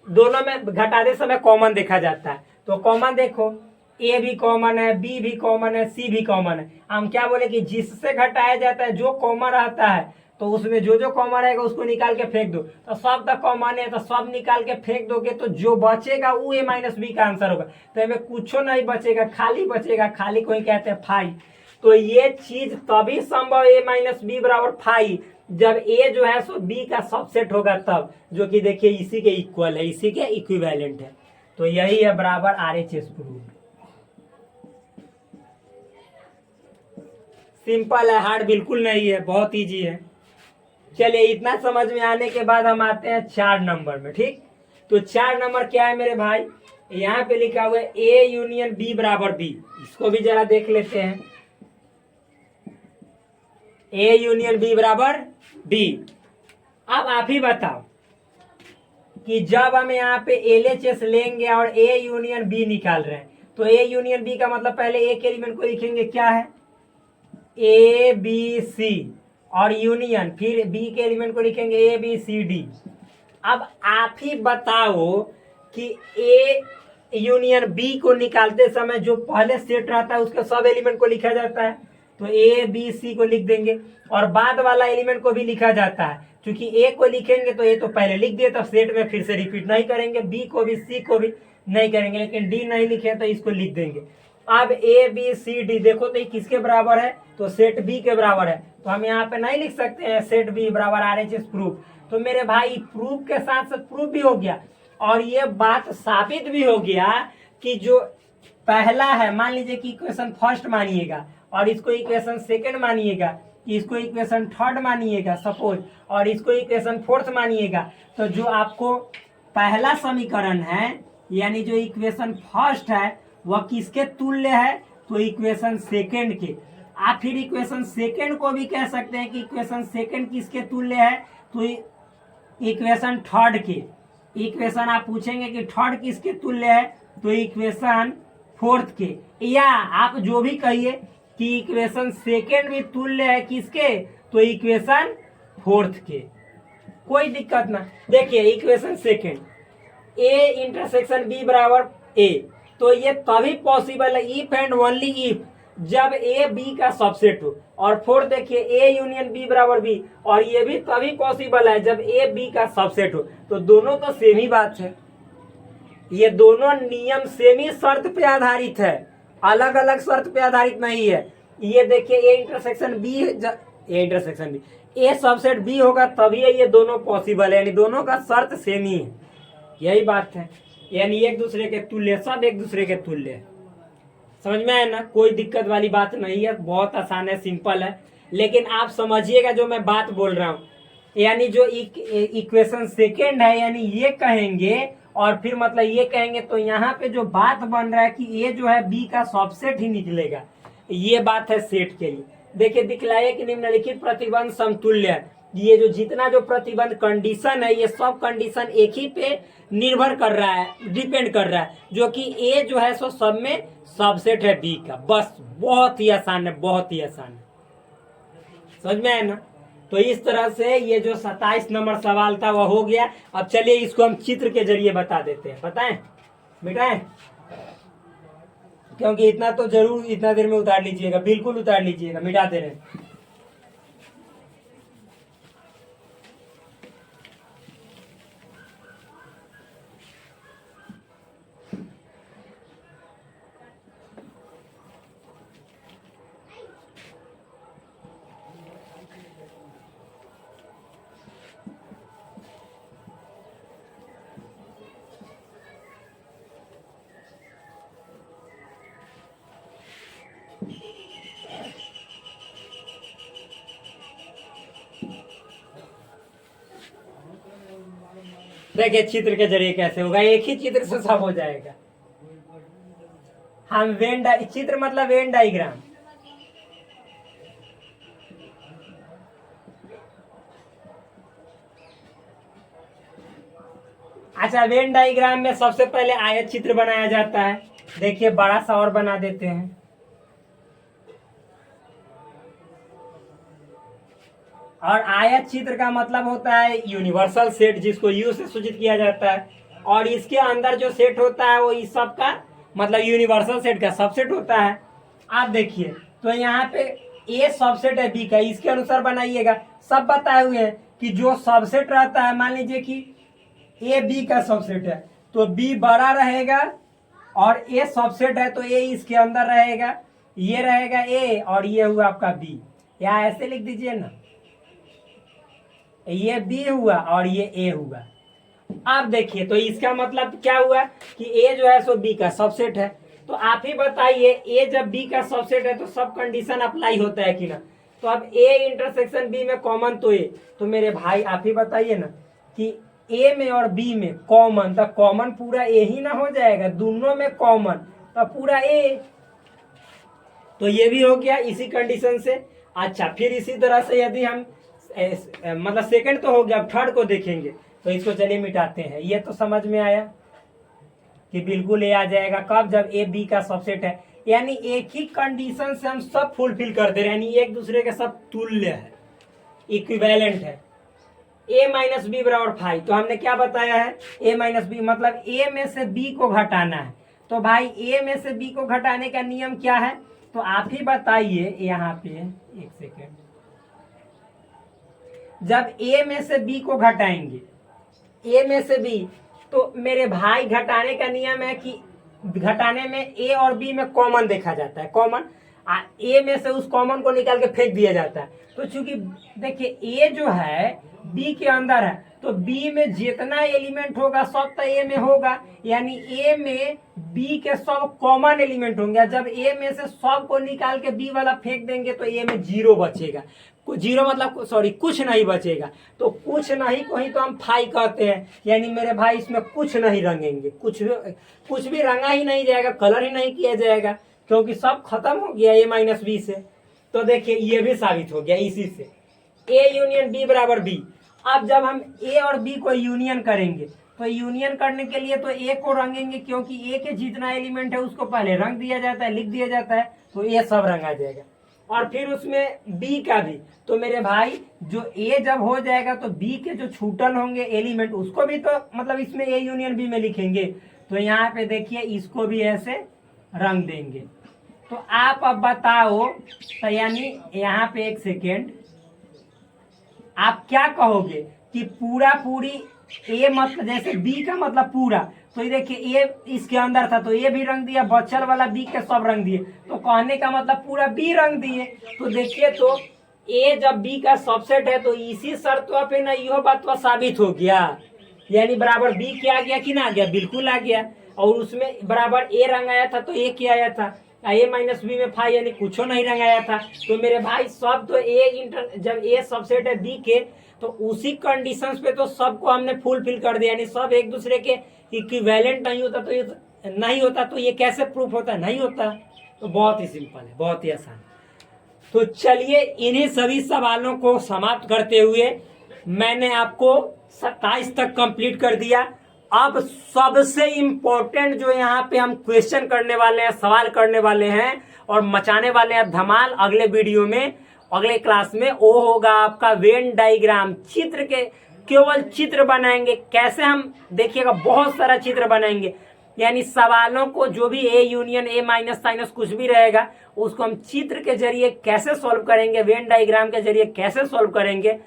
दोनों में घटाते समय कॉमन देखा जाता है, तो कॉमन देखो ए भी कॉमन है, बी भी कॉमन है, सी भी कॉमन है। हम क्या बोले कि जिससे घटाया जाता है जो कॉमन रहता है तो उसमें जो जो कॉमन रहेगा उसको निकाल के फेंक दो। तो सब तक कॉमन है तो सब निकाल के फेंक दोगे तो जो बचेगा वो a माइनस बी का आंसर होगा। तो हमें कुछ नहीं बचेगा, खाली बचेगा, खाली को ही कहते हैं फाई। तो ये चीज तभी संभव a माइनस बी बराबर फाई जब a जो है सो b का सबसेट होगा तब, जो कि देखिए इसी के इक्वल है, इसी के इक्विवेलेंट है। तो यही है बराबर RHS प्रूफ। सिंपल है, हार्ड बिल्कुल नहीं है, बहुत इजी है। चलिए इतना समझ में आने के बाद हम आते हैं 4 नंबर में। ठीक, तो 4 नंबर क्या है मेरे भाई, यहाँ पे लिखा हुआ है A यूनियन B बराबर B। इसको भी जरा देख लेते हैं। A यूनियन B बराबर B। अब आप ही बताओ कि जब हम यहाँ पे LHS लेंगे और A यूनियन B निकाल रहे हैं तो A यूनियन B का मतलब पहले A के एलिमेंट को लिखेंगे क्या है, A B C, और यूनियन फिर B के एलिमेंट को लिखेंगे A B C D। अब आप ही बताओ कि A यूनियन B को निकालते समय जो पहले सेट रहता है उसके सब एलिमेंट को लिखा जाता है, तो A B C को लिख देंगे, और बाद वाला एलिमेंट को भी लिखा जाता है। क्योंकि A को लिखेंगे तो A तो पहले लिख दिए, तो सेट में फिर से रिपीट नहीं करेंगे, B को भी C को भी नहीं करेंगे, लेकिन D नहीं लिखे तो इसको लिख देंगे। अब A B C D देखो तो ये किसके बराबर है, तो सेट B के बराबर है। तो हम यहाँ पे नहीं लिख सकते हैं सेट B बराबर RHS प्रूफ। तो मेरे भाई प्रूफ के साथ साथ प्रूफ भी हो गया, और ये बात साबित भी हो गया कि जो पहला है, मान लीजिए कि इक्वेशन फर्स्ट मानिएगा और इसको इक्वेशन सेकंड मानिएगा, इसको इक्वेशन थर्ड मानिएगा सपोज, और इसको इक्वेशन फोर्थ मानिएगा, तो जो आपको पहला समीकरण है यानी जो इक्वेशन फर्स्ट है वह किसके तुल्य है, तो इक्वेशन सेकंड के। आप फिर इक्वेशन सेकंड को भी कह सकते हैं कि इक्वेशन सेकंड किसके तुल्य है, तो इक्वेशन थर्ड के। इक्वेशन आप पूछेंगे कि थर्ड किसके तुल्य है, तो इक्वेशन फोर्थ के, या आप जो भी कहिए कि इक्वेशन सेकंड भी तुल्य है किसके, तो इक्वेशन फोर्थ के, कोई दिक्कत ना। देखिए equation second A intersection B बराबर A, तो ये तभी पॉसिबल है इफ एंड ओनली इफ जब A B का सबसेट हो। और फोर्थ देखिए A यूनियन B बराबर B, और ये भी तभी पॉसिबल है जब A B का सबसेट हो। तो दोनों तो सेम ही बात है, ये दोनों नियम सेम ही शर्त पे आधारित है, अलग अलग शर्त पे आधारित नहीं है। ये देखिए A intersection B A subset B होगा तभी ये दोनों पॉसिबल है, यानी दोनों का शर्त सेम ही है, यही बात है। यानी एक दूसरे के तुल्य, सब एक दूसरे के तुल्य है। समझ में आया ना, कोई दिक्कत वाली बात नहीं है, बहुत आसान है, सिंपल है। लेकिन आप समझिएगा जो मैं बात बोल रहा हूँ, यानी जो इक्वेशन सेकेंड है यानी ये कहेंगे और फिर मतलब ये कहेंगे, तो यहाँ पे जो बात बन रहा है कि ये जो है B का सबसेट ही निकलेगा, ये बात है सेट के लिए। देखिए दिखलाइए कि निम्नलिखित प्रतिबंध समतुल्य है। ये जो जितना जो प्रतिबंध कंडीशन है ये सब कंडीशन एक ही पे निर्भर कर रहा है, डिपेंड कर रहा है, जो कि A जो है सो सब में सबसेट है B का। बस बहुत ही आसान है, बहुत ही आसान है, समझ में आया ना। तो इस तरह से ये जो 27 नंबर सवाल था वह हो गया। अब चलिए इसको हम चित्र के जरिए बता देते हैं, बताएं मिटाएं, क्योंकि इतना तो जरूर इतना देर में उतार लीजिएगा, बिल्कुल उतार लीजिएगा, मिटा दे रहे हैं। देखिए चित्र के जरिए कैसे होगा, एक ही चित्र से सब हो जाएगा। हम चित्र मतलब वेन डायग्राम। अच्छा, वेन डायग्राम में सबसे पहले आयत चित्र बनाया जाता है। देखिए बड़ा सा और बना देते हैं। और आयत चित्र का मतलब होता है यूनिवर्सल सेट, जिसको यू से सूचित किया जाता है। और इसके अंदर जो सेट होता है वो इस सब का मतलब यूनिवर्सल सेट का सबसेट होता है। आप देखिए तो यहाँ पे ए सबसेट है बी का, इसके अनुसार बनाइएगा। सब बताए हुए हैं कि जो सबसेट रहता है, मान लीजिए कि ए बी का सबसेट है तो बी बड़ा रहेगा, और ए सबसेट है तो ए इसके अंदर रहेगा, ये रहेगा ए और ये हुआ आपका बी। या ऐसे लिख दीजिए ना, ये बी हुआ और ये ए हुआ। अब देखिए तो इसका मतलब क्या हुआ कि ए जो है सो बी का सबसेट है। तो आप ही बताइए, ए जब बी का सबसेट है तो सब कंडीशन अप्लाई होता है कि ना। तो अब ए इंटरसेक्शन बी में कॉमन तो ए, तो मेरे भाई आप ही बताइए ना कि ए में और बी में कॉमन, तो कॉमन पूरा ए ही ना हो जाएगा, दोनों में कॉमन तो पूरा ए। तो ये भी हो गया इसी कंडीशन से। अच्छा, फिर इसी तरह से यदि हम मतलब सेकंड तो हो गया, अब थर्ड को देखेंगे। तो इसको चलिए मिटाते हैं। ये तो समझ में आया कि बिल्कुल ए आ जाएगा, कब? जब ए बी का सबसेट है, यानी एक ही कंडीशन से हम सब फुलफिल कर दे रहे हैं, यानी एक दूसरे के सब तुल्य है, इक्विवेलेंट है। ए माइनस बी बराबर 5, तो हमने क्या बताया है? ए माइनस बी मतलब ए में से बी को घटाना है। तो भाई ए में से बी को घटाने का नियम क्या है? तो आप ही बताइए। यहाँ पे एक सेकेंड, जब ए में से बी को घटाएंगे, ए में से बी, तो मेरे भाई घटाने का नियम है कि घटाने में ए और बी में कॉमन देखा जाता है, कॉमन ए में से उस कॉमन को निकाल के फेंक दिया जाता है। तो चूंकि देखिए ए जो है बी के अंदर है, तो बी में जितना एलिमेंट होगा सब तो ए में होगा, यानी ए में बी के सब कॉमन एलिमेंट होंगे। जब ए में से सब को निकाल के बी वाला फेंक देंगे तो ए में 0 बचेगा। जीरो मतलब सॉरी कुछ नहीं बचेगा। तो कुछ नहीं को ही तो हम फाई कहते हैं, यानी मेरे भाई इसमें कुछ नहीं रंगेंगे, कुछ भी रंगा ही नहीं जाएगा, कलर ही नहीं किया जाएगा, क्योंकि सब खत्म हो गया ए माइनस बी से। तो देखिए ये भी साबित हो गया इसी से, ए यूनियन बी बराबर बी। अब जब हम ए और बी को यूनियन करेंगे, तो यूनियन करने के लिए तो ए को रंगेंगे, क्योंकि ए के जितना एलिमेंट है उसको पहले रंग दिया जाता है, लिख दिया जाता है, तो ए सब रंगा जाएगा। और फिर उसमें बी का भी, तो मेरे भाई जो ए जब हो जाएगा तो बी के जो छूटन होंगे एलिमेंट उसको भी तो मतलब इसमें ए यूनियन बी में लिखेंगे। तो यहाँ पे देखिए इसको भी ऐसे रंग देंगे। तो आप अब बताओ, तो यानी यहाँ पे एक सेकेंड, आप क्या कहोगे कि पूरा पूरी ए मतलब जैसे बी का मतलब पूरा, तो ये देखिए ए इसके अंदर था तो ए भी रंग दिया, बच्चल वाला बी के सब रंग दिए, तो कहने का मतलब पूरा बी रंग दिए। तो देखिए तो ए जब बी का सबसेट है तो इसी शर्तों पे ना यह बात तो साबित हो गया, यानी बराबर बी क्या आ गया कि ना आ गया? बिल्कुल आ गया। और उसमें बराबर ए रंग आया था तो ए क्या आया था? ए माइनस बी में 5, यानी कुछ नहीं रंगाया था। तो मेरे भाई सब तो जब ए सबसेट है बी के, तो उसी कंडीशंस पे तो सबको हमने फुलफिल कर दिया, यानी सब एक दूसरे के इक्विवेलेंट नहीं होता तो ये नहीं होता, तो ये कैसे प्रूफ होता? नहीं होता। तो बहुत ही सिंपल है, बहुत ही आसान। तो चलिए इन्हीं सभी सवालों को समाप्त करते हुए मैंने आपको 27 तक कंप्लीट कर दिया। अब सबसे इम्पोर्टेंट जो यहाँ पे हम क्वेश्चन करने वाले हैं, सवाल करने वाले हैं और मचाने वाले हैं धमाल अगले वीडियो में, अगले क्लास में, वो होगा आपका वेन डायग्राम। चित्र के केवल चित्र बनाएंगे, कैसे हम देखिएगा बहुत सारा चित्र बनाएंगे, यानी सवालों को जो भी A union A minus sinus कुछ भी रहेगा उसको हम चित्र के जरिए कैसे सॉल्व करेंगे, वेन डायग्राम के जरिए कैसे सॉल्व करेंगे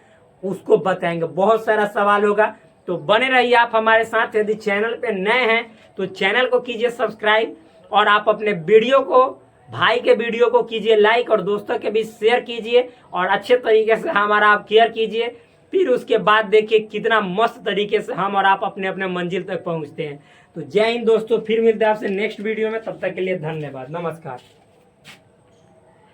उसको बताएंगे। बहुत सारा सवाल होगा, तो बने रहिए आप हमारे साथ। यदि चैनल पे नए हैं तो चैनल को कीजिए सब्सक्राइब, और आप अपने वीडियो को, भाई के वीडियो को कीजिए लाइक, और दोस्तों के बीच शेयर कीजिए, और अच्छे तरीके से हमारा आप केयर कीजिए। फिर उसके बाद देखिए कितना मस्त तरीके से हम और आप अपने अपने मंजिल तक पहुंचते हैं। तो जय हिंद दोस्तों, फिर मिलते हैं आपसे नेक्स्ट वीडियो में, तब तक के लिए धन्यवाद, नमस्कार।